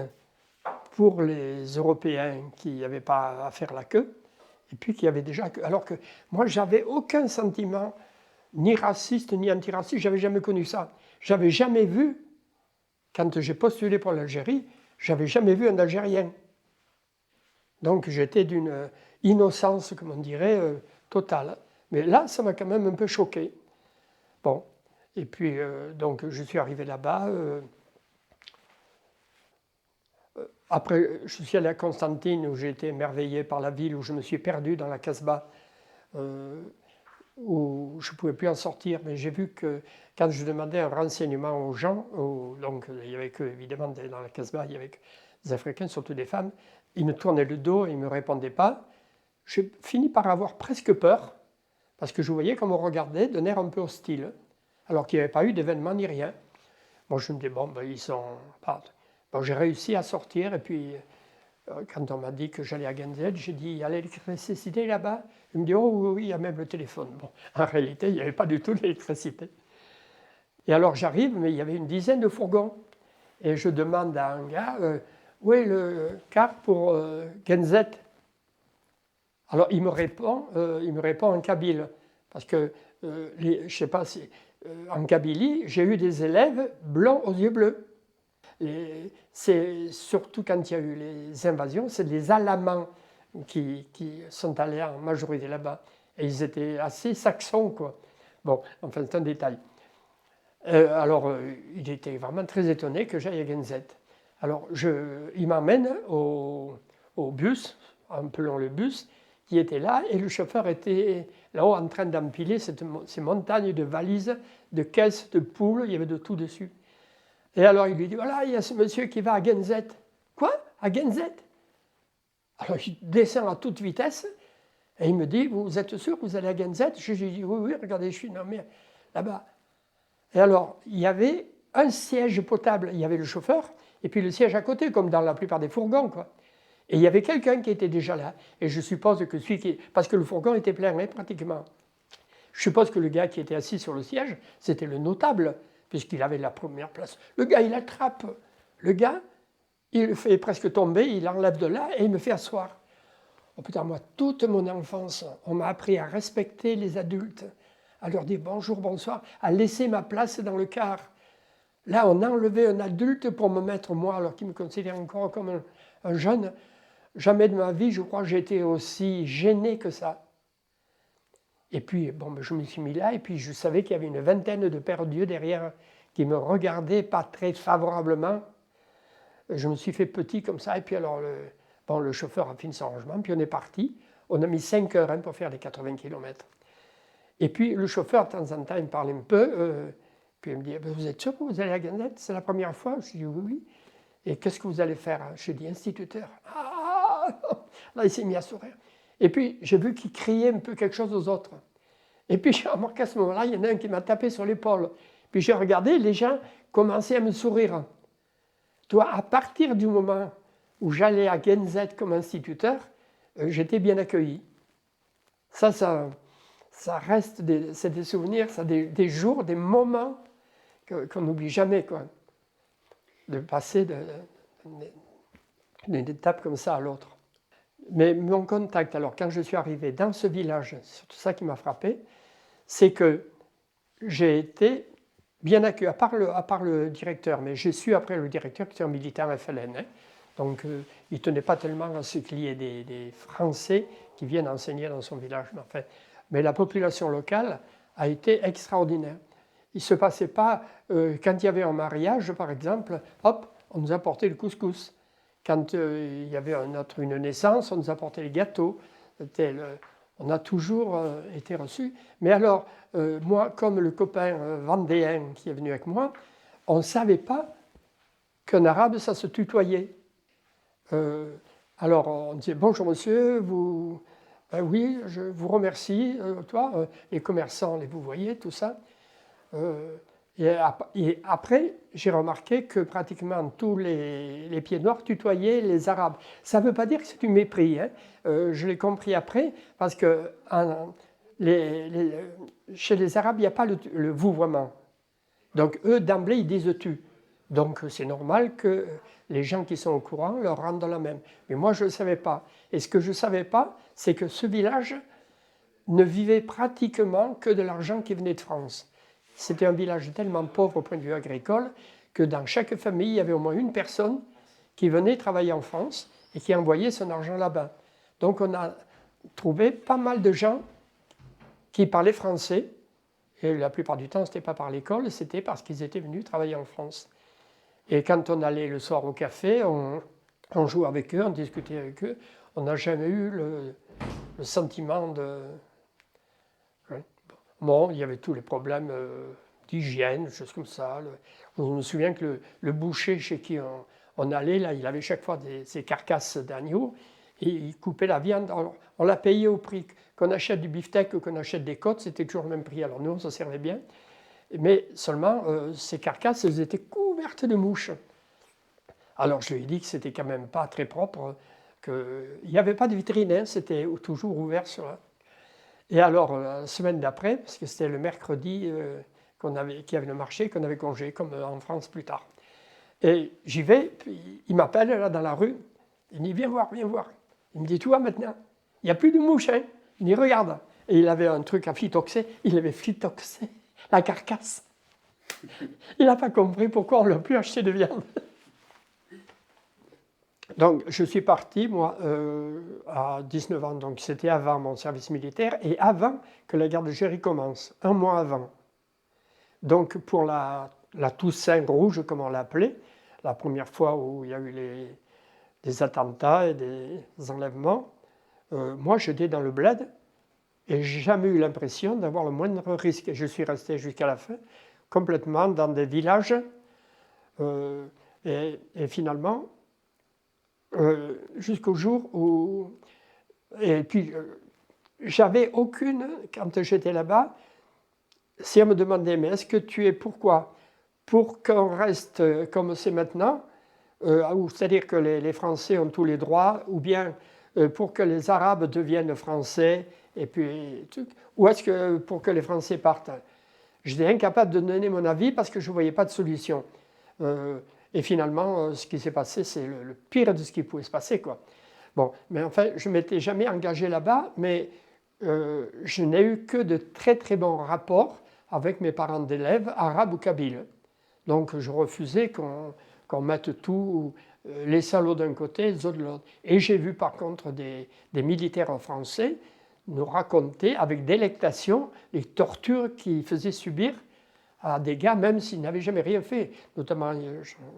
pour les Européens qui n'avaient pas à faire la queue, et puis qu'il y avait déjà... Alors que moi, j'avais aucun sentiment, ni raciste, ni antiraciste, j'avais jamais connu ça. J'avais jamais vu, quand j'ai postulé pour l'Algérie, j'avais jamais vu un Algérien. Donc j'étais d'une innocence, comme on dirait, totale. Mais là, ça m'a quand même un peu choqué. Bon, et puis donc je suis arrivé là-bas. Après, je suis allé à Constantine, où j'ai été émerveillé par la ville, où je me suis perdu dans la Casbah, où je ne pouvais plus en sortir. Mais j'ai vu que quand je demandais un renseignement aux gens, donc il n'y avait que, évidemment, dans la Casbah, il y avait que des Africains, surtout des femmes, ils me tournaient le dos et ils ne me répondaient pas. J'ai fini par avoir presque peur, parce que je voyais qu'on me regardait d'un air un peu hostile, alors qu'il n'y avait pas eu d'événement ni rien. Bon, je me dis, bon, ben, ils sont... Bon, j'ai réussi à sortir, et puis quand on m'a dit que j'allais à Genzet, j'ai dit, il y a l'électricité là-bas? Il me dit, oh oui, oui, il y a même le téléphone. Bon, en réalité, il n'y avait pas du tout d'électricité. Et alors j'arrive, mais il y avait une dizaine de fourgons. Et je demande à un gars, où est le car pour Genzet? Alors il me répond en kabyle, parce que je ne sais pas si en Kabylie, j'ai eu des élèves blancs aux yeux bleus. C'est surtout quand il y a eu les invasions, c'est les Alamans qui sont allés en majorité là-bas. Et ils étaient assez saxons, quoi. Bon, enfin, c'est un détail. Alors, il était vraiment très étonné que j'aille à Genzet. Alors, il m'emmène au bus, appelons le bus, qui était là, et le chauffeur était là-haut en train d'empiler ces montagnes de valises, de caisses, de poules, il y avait de tout dessus. Et alors il lui dit, voilà, il y a ce monsieur qui va à Genzet. Quoi? À Genzet? Alors il descend à toute vitesse, et il me dit, vous êtes sûr que vous allez à Genzet? Je lui dis, oui, oui, regardez, je suis nommé là-bas. Et alors, il y avait un siège potable, il y avait le chauffeur, et puis le siège à côté, comme dans la plupart des fourgons, quoi. Et il y avait quelqu'un qui était déjà là. Et je suppose que parce que le fourgon était plein, hein, pratiquement. Je suppose que le gars qui était assis sur le siège, c'était le notable, puisqu'il avait la première place. Le gars, il attrape le gars, il le fait presque tomber, il l'enlève de là et il me fait asseoir. Oh putain, moi, toute mon enfance, on m'a appris à respecter les adultes, à leur dire bonjour, bonsoir, à laisser ma place dans le car. Là, on a enlevé un adulte pour me mettre moi, alors qu'il me considère encore comme un jeune. Jamais de ma vie, je crois, j'ai été aussi gêné que ça. Et puis, bon, je me suis mis là, et puis je savais qu'il y avait une vingtaine de paires d'yeux derrière qui me regardaient pas très favorablement. Je me suis fait petit comme ça, et puis alors, le chauffeur a fini son rangement, puis on est parti. On a mis 5 heures pour faire les 80 km. Et puis le chauffeur, de temps en temps, il me parlait un peu, puis il me dit, vous êtes sûr que vous allez à Genzet? C'est la première fois? Je dis, oui, oui. Et qu'est-ce que vous allez faire? Je dis, instituteur. Ah! Là, il s'est mis à sourire. Et puis, j'ai vu qu'il criait un peu quelque chose aux autres. Et puis, j'ai remarqué à ce moment-là, il y en a un qui m'a tapé sur l'épaule. Puis, j'ai regardé, les gens commençaient à me sourire. Tu vois, à partir du moment où j'allais à Genzet comme instituteur, j'étais bien accueilli. Ça reste c'est des souvenirs, des jours, des moments qu'on n'oublie jamais, quoi. De passer d'une étape comme ça à l'autre. Mais mon contact, alors quand je suis arrivé dans ce village, c'est tout ça qui m'a frappé, c'est que j'ai été bien accueilli, à part le directeur, mais j'ai su après le directeur qui était un militaire FLN. Hein, donc il ne tenait pas tellement à ce qu'il y ait des Français qui viennent enseigner dans son village. Mais la population locale a été extraordinaire. Il ne se passait pas, quand il y avait un mariage par exemple, hop, on nous apportait le couscous. quand il y avait une naissance, on nous apportait les gâteaux. On a toujours été reçus. Mais alors, moi, comme le copain vendéen qui est venu avec moi, on ne savait pas qu'en arabe, ça se tutoyait. Alors, on disait « Bonjour monsieur, vous... oui, je vous remercie, toi, les commerçants, vous voyez, tout ça. » Et après, j'ai remarqué que pratiquement tous les pieds noirs tutoyaient les Arabes. Ça ne veut pas dire que c'est du mépris. Hein. Je l'ai compris après, parce que chez les Arabes, il n'y a pas le vouvoiement. Donc eux, d'emblée, ils disent tu. Donc c'est normal que les gens qui sont au courant leur rendent la même. Mais moi, je ne le savais pas. Et ce que je ne savais pas, c'est que ce village ne vivait pratiquement que de l'argent qui venait de France. C'était un village tellement pauvre au point de vue agricole que dans chaque famille, il y avait au moins une personne qui venait travailler en France et qui envoyait son argent là-bas. Donc on a trouvé pas mal de gens qui parlaient français, et la plupart du temps, ce n'était pas par l'école, c'était parce qu'ils étaient venus travailler en France. Et quand on allait le soir au café, on jouait avec eux, on discutait avec eux, on n'a jamais eu le sentiment de... Bon, il y avait tous les problèmes d'hygiène, choses comme ça. Je me souviens que le boucher chez qui on allait, là, il avait chaque fois ces carcasses d'agneau et il coupait la viande. Alors, on la payait au prix. Qu'on achète du beefsteak ou qu'on achète des côtes, c'était toujours le même prix. Alors nous, on s'en servait bien. Mais seulement, ces carcasses, elles étaient couvertes de mouches. Alors je lui ai dit que c'était quand même pas très propre, qu'il n'y avait pas de vitrine, hein, c'était toujours ouvert sur la... Et alors, la semaine d'après, parce que c'était le mercredi qu'il y avait le marché, qu'on avait congé, comme en France plus tard. Et j'y vais, puis il m'appelle là dans la rue, il me dit viens voir, viens voir. Il me dit tu vois maintenant, il n'y a plus de mouches, hein. Il me dit regarde. Et il avait un truc à phytoxer, il avait phytoxé la carcasse. Il n'a pas compris pourquoi on ne l'a plus acheté de viande. Donc, je suis parti, moi, à 19 ans, donc c'était avant mon service militaire et avant que la guerre d'Algérie commence, un mois avant. Donc, pour la Toussaint rouge, comme on l'appelait, la première fois où il y a eu des attentats et des enlèvements, moi, j'étais dans le bled et j'ai jamais eu l'impression d'avoir le moindre risque. Je suis resté jusqu'à la fin, complètement dans des villages, et finalement, jusqu'au jour où... Et puis, j'avais aucune, quand j'étais là-bas, si on me demandait, mais est-ce que tu es pourquoi? Pour qu'on reste comme c'est maintenant, c'est-à-dire que les Français ont tous les droits, ou bien pour que les Arabes deviennent Français, et puis, ou est-ce que pour que les Français partent? J'étais incapable de donner mon avis parce que je ne voyais pas de solution. Et finalement, ce qui s'est passé, c'est le pire de ce qui pouvait se passer, quoi. Bon, mais enfin, je ne m'étais jamais engagé là-bas, mais je n'ai eu que de très très bons rapports avec mes parents d'élèves, arabes ou kabyles. Donc je refusais qu'on mette tout, les salauds d'un côté, les autres de l'autre. Et j'ai vu par contre des militaires français nous raconter avec délectation les tortures qu'ils faisaient subir à des gars, même s'ils n'avaient jamais rien fait. Notamment,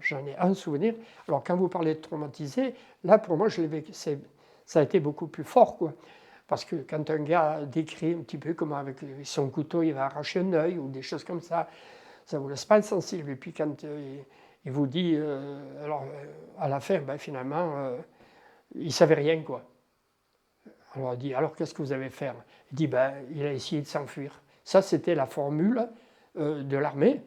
j'en ai un souvenir. Alors, quand vous parlez de traumatisé, là, pour moi, ça a été beaucoup plus fort, quoi. Parce que quand un gars décrit un petit peu comment, avec son couteau, il va arracher un œil ou des choses comme ça ne vous laisse pas insensible. Et puis, quand il vous dit, alors, à la fin, ben, finalement, il ne savait rien, quoi. Alors, il dit, alors, qu'est-ce que vous avez fait? Il dit, ben, il a essayé de s'enfuir. Ça, c'était la formule de l'armée.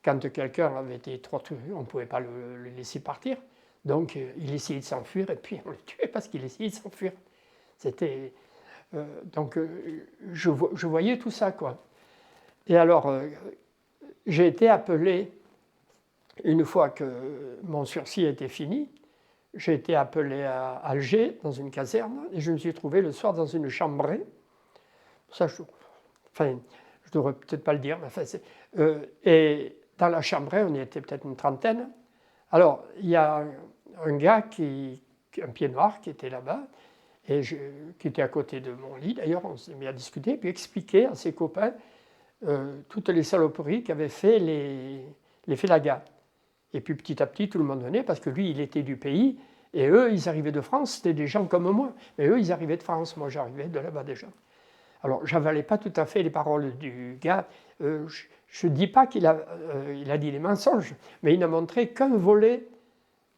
Quand quelqu'un avait été trop tué, on ne pouvait pas le laisser partir. Donc, il essayait de s'enfuir et puis on le tuait parce qu'il essayait de s'enfuir. C'était... donc, je voyais tout ça, quoi. Et alors, j'ai été appelé, une fois que mon sursis était fini, j'ai été appelé à Alger, dans une caserne, et je me suis trouvé le soir dans une chambrée. Ça, je ne devrais peut-être pas le dire, mais enfin, et dans la chambrée, on y était peut-être une trentaine. Alors, il y a un gars, un pied noir, qui était là-bas, et qui était à côté de mon lit. D'ailleurs, on s'est mis à discuter, puis expliquer à ses copains toutes les saloperies qu'avaient fait les Félagas. Et puis petit à petit, tout le monde venait, parce que lui, il était du pays, Et eux, ils arrivaient de France, c'était des gens comme moi. Mais eux, ils arrivaient de France, moi j'arrivais de là-bas déjà. Alors, j'avalais pas tout à fait les paroles du gars. Je ne dis pas qu'il a, il a dit des mensonges, mais il n'a montré qu'un volet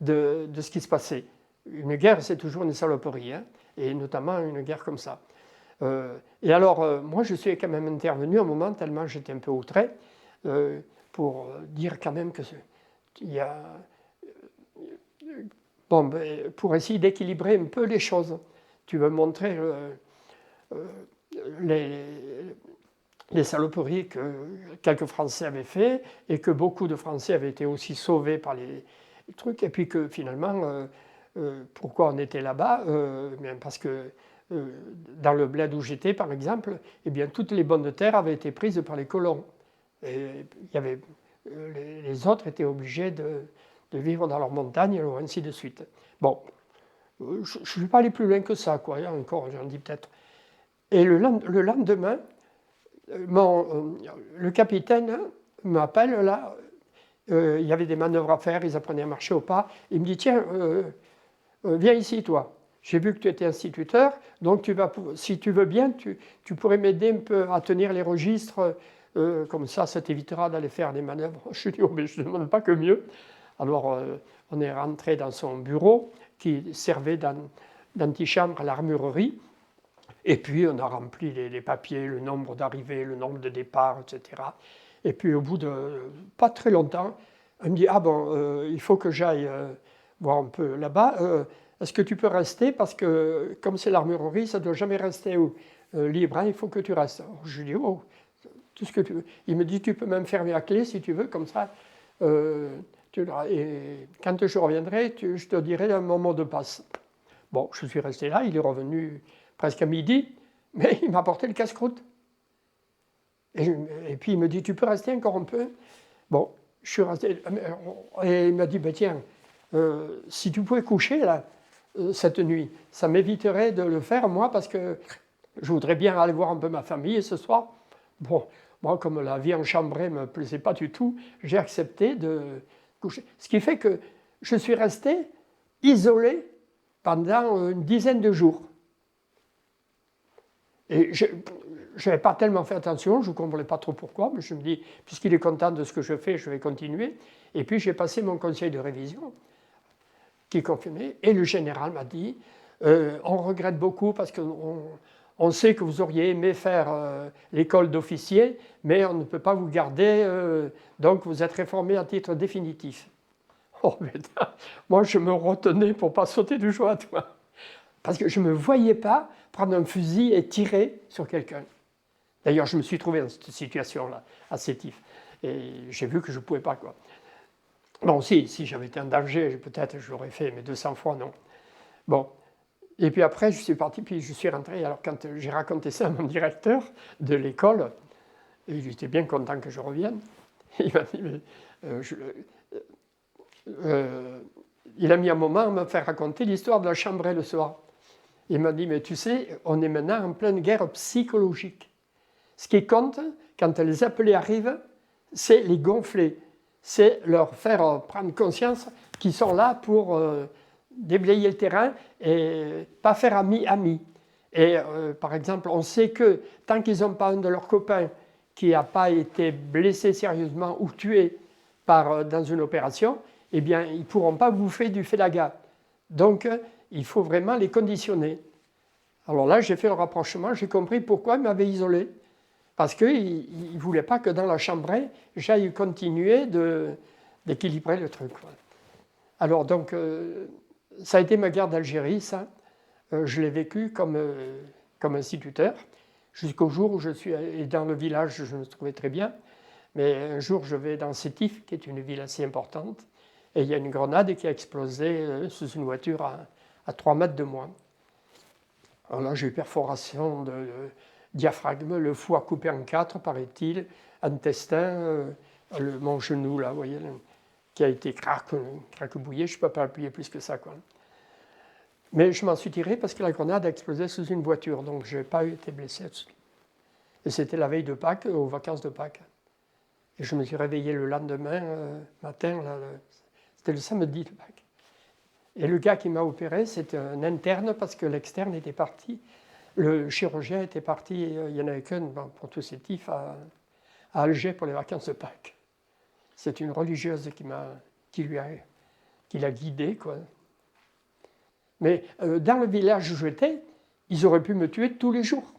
de ce qui se passait. Une guerre, c'est toujours une saloperie, hein, et notamment une guerre comme ça. Et alors, moi, je suis quand même intervenu un moment, tellement j'étais un peu outré, pour dire quand même que il y a... Bon, ben, pour essayer d'équilibrer un peu les choses. Tu veux montrer les saloperies que quelques Français avaient fait et que beaucoup de Français avaient été aussi sauvés par les trucs. Et puis que finalement, pourquoi on était là-bas parce que dans le bled où j'étais, par exemple, eh bien, toutes les bonnes terres avaient été prises par les colons. Et il y avait, les autres étaient obligés de vivre dans leurs montagnes, et ainsi de suite. Bon, je ne suis pas allé plus loin que ça, quoi. Encore, j'en dis peut-être. Et le lendemain, le capitaine m'appelle là, il y avait des manœuvres à faire, ils apprenaient à marcher au pas. Il me dit, tiens, viens ici, toi. J'ai vu que tu étais instituteur, donc si tu veux bien, tu pourrais m'aider un peu à tenir les registres, comme ça t'évitera d'aller faire des manœuvres. Je dis, oh, mais je ne demande pas que mieux. Alors, on est rentré dans son bureau, qui servait d'antichambre à l'armurerie. Et puis, on a rempli les papiers, le nombre d'arrivées, le nombre de départs, etc. Et puis, au bout de pas très longtemps, elle me dit, ah bon, il faut que j'aille voir un peu là-bas. Est-ce que tu peux rester? Parce que, comme c'est l'armurerie, ça ne doit jamais rester libre, hein, il faut que tu restes. Alors, je lui dis, oh, tout ce que tu veux. Il me dit, tu peux même fermer la clé si tu veux, comme ça. Et quand je reviendrai, je te dirai un moment de passe. Bon, je suis resté là, il est revenu presque à midi, mais il m'a apporté le casse-croûte. Et puis il me dit, tu peux rester encore un peu? Bon, je suis resté. Et il m'a dit, ben tiens, si tu pouvais coucher là, cette nuit, ça m'éviterait de le faire, moi, parce que je voudrais bien aller voir un peu ma famille ce soir. Bon, moi, comme la vie en chambrée ne me plaisait pas du tout, j'ai accepté de coucher. Ce qui fait que je suis resté isolé pendant une dizaine de jours. Et je n'avais pas tellement fait attention, je ne comprenais pas trop pourquoi, mais je me dis, puisqu'il est content de ce que je fais, je vais continuer. Et puis j'ai passé mon conseil de révision, qui confirmait, et le général m'a dit, on regrette beaucoup parce qu'on sait que vous auriez aimé faire l'école d'officier, mais on ne peut pas vous garder, donc vous êtes réformé à titre définitif. Oh, putain, moi je me retenais pour ne pas sauter du joie, toi. Parce que je ne me voyais pas prendre un fusil et tirer sur quelqu'un. D'ailleurs, je me suis trouvé dans cette situation-là, à Sétif. Et j'ai vu que je ne pouvais pas, quoi. Bon, si j'avais été en danger, peut-être je l'aurais fait, mais 200 fois, non. Bon. Et puis après, je suis parti, puis je suis rentré. Alors, quand j'ai raconté ça à mon directeur de l'école, il était bien content que je revienne. Il m'a dit, mais, il a mis un moment à me faire raconter l'histoire de la chambrée le soir. Il m'a dit, mais tu sais, on est maintenant en pleine guerre psychologique. Ce qui compte, quand les appelés arrivent, c'est les gonfler. C'est leur faire prendre conscience qu'ils sont là pour déblayer le terrain et pas faire ami-ami. Et par exemple, on sait que tant qu'ils n'ont pas un de leurs copains qui n'a pas été blessé sérieusement ou tué dans une opération, eh bien, ils ne pourront pas bouffer du félaga. Donc, il faut vraiment les conditionner. Alors là, j'ai fait le rapprochement, j'ai compris pourquoi ils m'avaient isolé. Parce qu'ils ne voulaient pas que dans la chambrée, j'aille continuer d'équilibrer le truc. Alors donc, ça a été ma guerre d'Algérie, ça. Je l'ai vécu comme instituteur, jusqu'au jour où je suis allé dans le village, je me trouvais très bien. Mais un jour, je vais dans Sétif, qui est une ville assez importante, et il y a une grenade qui a explosé sous une voiture à 3 mètres de moi. Alors là, j'ai eu perforation de diaphragme, le foie coupé en 4, paraît-il, intestin, mon genou, là, vous voyez, qui a été craquebouillé, je ne peux pas appuyer plus que ça, quoi. Mais je m'en suis tiré parce que la grenade a explosé sous une voiture, donc je n'ai pas été blessé dessus. Et c'était la veille de Pâques, aux vacances de Pâques. Et je me suis réveillé le lendemain matin, c'était le samedi de Pâques. Et le gars qui m'a opéré, c'était un interne parce que l'externe était parti. Le chirurgien était parti, il n'y en avait qu'un pour tous ces tifs à Alger pour les vacances de Pâques. C'est une religieuse qui l'a guidé, quoi. Mais dans le village où j'étais, ils auraient pu me tuer tous les jours.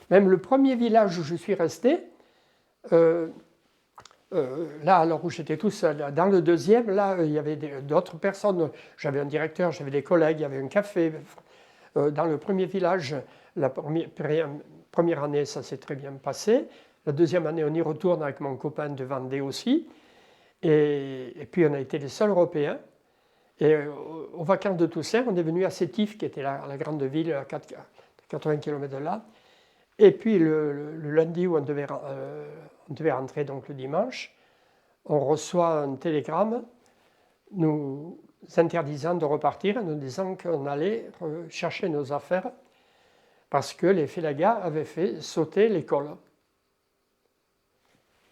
Même le premier village où je suis resté, là, alors où j'étais tout seul, dans le deuxième, là, il y avait d'autres personnes. J'avais un directeur, j'avais des collègues, il y avait un café. Dans le premier village, la première année, ça s'est très bien passé. La deuxième année, on y retourne avec mon copain de Vendée aussi. Et puis, on a été les seuls Européens. Et aux vacances de Toussaint, on est venu à Sétif, qui était la grande ville à 80 km de là. Et puis, le lundi où on devait rentrer, donc le dimanche, on reçoit un télégramme nous interdisant de repartir et nous disant qu'on allait chercher nos affaires parce que les Félagas avaient fait sauter l'école.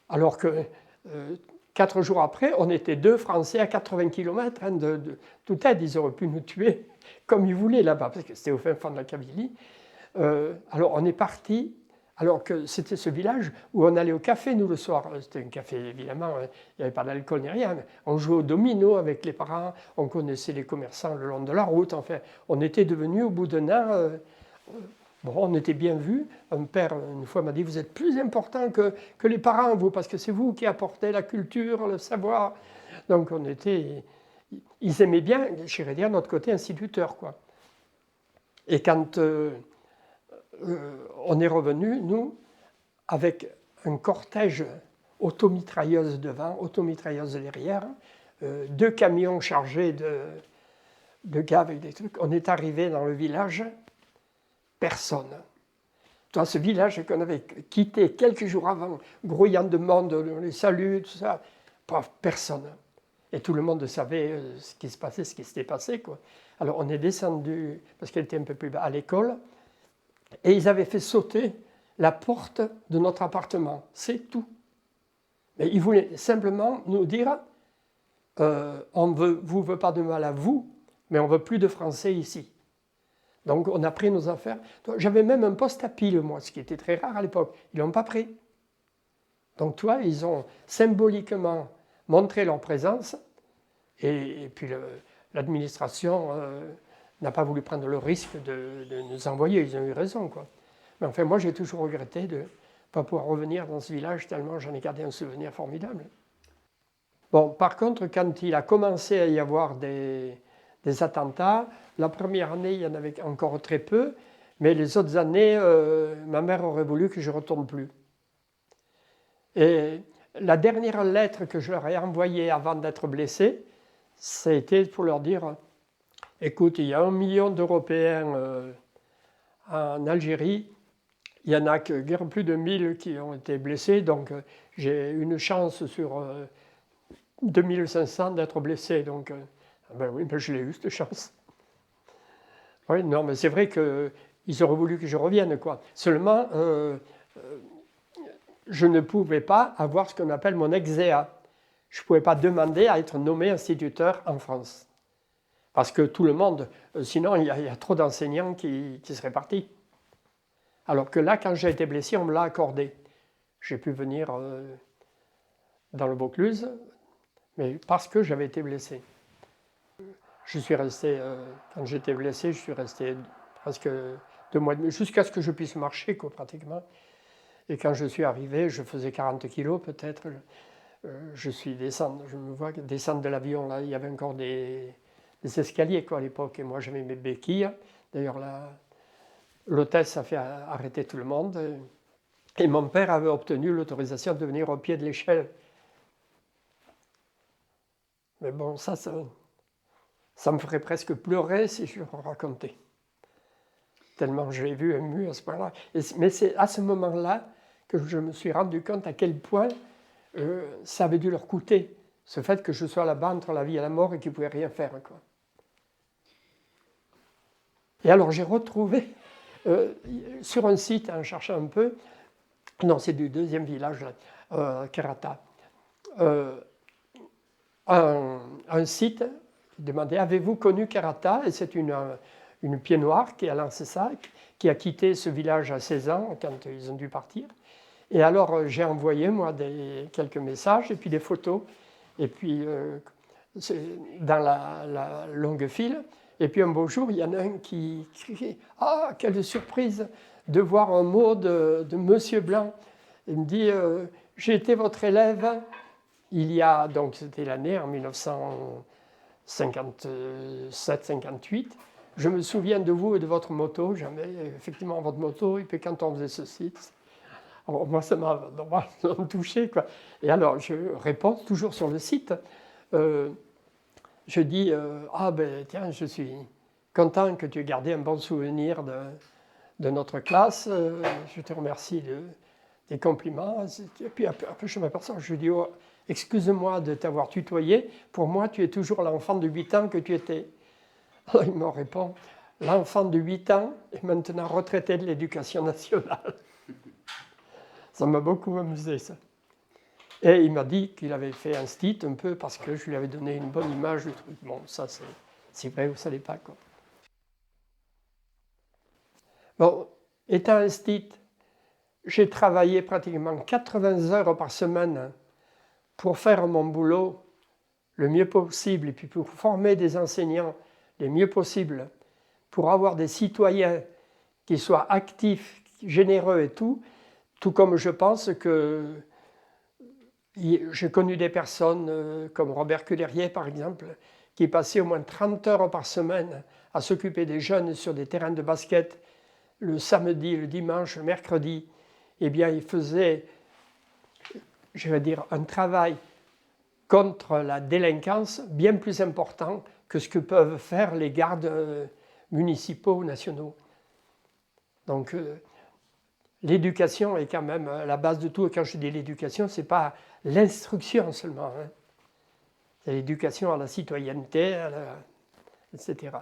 Alors que 4 jours après, on était 2 Français à 80 km de toute aide. Ils auraient pu nous tuer comme ils voulaient là-bas, parce que c'était au fin fond de la Kabylie. Alors on est parti, alors que c'était ce village où on allait au café, nous, le soir. C'était un café, évidemment, il n'y avait pas d'alcool ni rien. Mais on jouait au domino avec les parents, on connaissait les commerçants le long de la route. Enfin, on était devenus, au bout d'un an, bon, on était bien vus. Un père, une fois, m'a dit, vous êtes plus important que les parents, vous, parce que c'est vous qui apportez la culture, le savoir. Donc on était... Ils aimaient bien, j'irais dire, notre côté instituteur, quoi. Et quand on est revenu, nous, avec un cortège automitrailleuse devant, automitrailleuse derrière, 2 camions chargés de gars avec des trucs, on est arrivé dans le village, personne. Dans ce village qu'on avait quitté quelques jours avant, grouillant de monde, les saluts, tout ça, personne. Et tout le monde savait ce qui se passait, ce qui s'était passé, quoi. Alors on est descendu, parce qu'elle était un peu plus bas, à l'école, et ils avaient fait sauter la porte de notre appartement. C'est tout. Mais ils voulaient simplement nous dire on ne vous veut pas de mal à vous, mais on ne veut plus de Français ici. Donc on a pris nos affaires. J'avais même un poste à pile, moi, ce qui était très rare à l'époque. Ils ne l'ont pas pris. Donc toi, ils ont symboliquement montré leur présence, et puis l'administration n'a pas voulu prendre le risque de nous envoyer. Ils ont eu raison, quoi. Mais enfin, moi, j'ai toujours regretté de ne pas pouvoir revenir dans ce village, tellement j'en ai gardé un souvenir formidable. Bon, par contre, quand il a commencé à y avoir des attentats, la première année, il y en avait encore très peu, mais les autres années, ma mère aurait voulu que je ne retourne plus. Et la dernière lettre que je leur ai envoyée avant d'être blessé, ça a été pour leur dire « Écoute, il y a 1 million d'Européens en Algérie, il n'y en a que guère plus de 1000 qui ont été blessés, donc j'ai une chance sur 2500 d'être blessé. » Donc, ben oui, ben je l'ai eu, cette chance. Oui, non, mais c'est vrai qu'ils auraient voulu que je revienne, quoi. Seulement, je ne pouvais pas avoir ce qu'on appelle mon exéa. Je ne pouvais pas demander à être nommé instituteur en France. Parce que tout le monde, sinon il y a trop d'enseignants qui seraient partis. Alors que là, quand j'ai été blessé, on me l'a accordé. J'ai pu venir dans le Vaucluse, mais parce que j'avais été blessé. Je suis resté, quand j'étais blessé, je suis resté presque 2 mois et demi, jusqu'à ce que je puisse marcher, quoi, pratiquement. Et quand je suis arrivé, je faisais 40 kilos peut-être. Je me vois descendre de l'avion, là, il y avait encore des escaliers, quoi, à l'époque, et moi j'avais mes béquilles. D'ailleurs, l'hôtesse a fait arrêter tout le monde. Et mon père avait obtenu l'autorisation de venir au pied de l'échelle. Mais bon, ça me ferait presque pleurer si je le racontais. Tellement je l'ai vu ému à ce point-là. Mais c'est à ce moment-là que je me suis rendu compte à quel point ça avait dû leur coûter, ce fait que je sois là-bas entre la vie et la mort et qu'ils ne pouvaient rien faire, quoi. Et alors j'ai retrouvé, sur un site, en cherchant un peu, non, c'est du deuxième village, Kerata, un site Il demandait, avez-vous connu Karata? Et c'est une pied noire qui a lancé ça, qui a quitté ce village à 16 ans quand ils ont dû partir. Et alors j'ai envoyé moi quelques messages et puis des photos. Et puis dans la longue file. Et puis un beau jour, il y en a un qui crie « Ah, quelle surprise de voir un mot de Monsieur Blanc !» Il me dit « J'ai été votre élève il y a… » donc c'était l'année en 1957-58. « Je me souviens de vous et de votre moto. J'avais effectivement votre moto. Et puis quand on faisait ceci… » Alors moi, ça m'a touché, quoi. Et alors, je réponds toujours sur le site. Je dis ah ben tiens, je suis content que tu aies gardé un bon souvenir de notre classe. Je te remercie des compliments. Et puis après je m'aperçois, je dis oh, excuse-moi de t'avoir tutoyé. Pour moi, tu es toujours l'enfant de 8 ans que tu étais. Alors il me répond l'enfant de 8 ans est maintenant retraité de l'éducation nationale. Ça m'a beaucoup amusé, ça. Et il m'a dit qu'il avait fait un stit un peu parce que je lui avais donné une bonne image du truc. Bon, ça, c'est vrai ou ça l'est pas, quoi. Bon, étant un stit, j'ai travaillé pratiquement 80 heures par semaine pour faire mon boulot le mieux possible et puis pour former des enseignants le mieux possible, pour avoir des citoyens qui soient actifs, généreux et tout comme je pense que j'ai connu des personnes comme Robert Cullerier, par exemple, qui passaient au moins 30 heures par semaine à s'occuper des jeunes sur des terrains de basket le samedi, le dimanche, le mercredi. Eh bien, il faisait, je vais dire, un travail contre la délinquance bien plus important que ce que peuvent faire les gardes municipaux ou nationaux. Donc, l'éducation est quand même la base de tout. Et quand je dis l'éducation, ce n'est pas l'instruction seulement. Hein. C'est l'éducation à la citoyenneté, etc.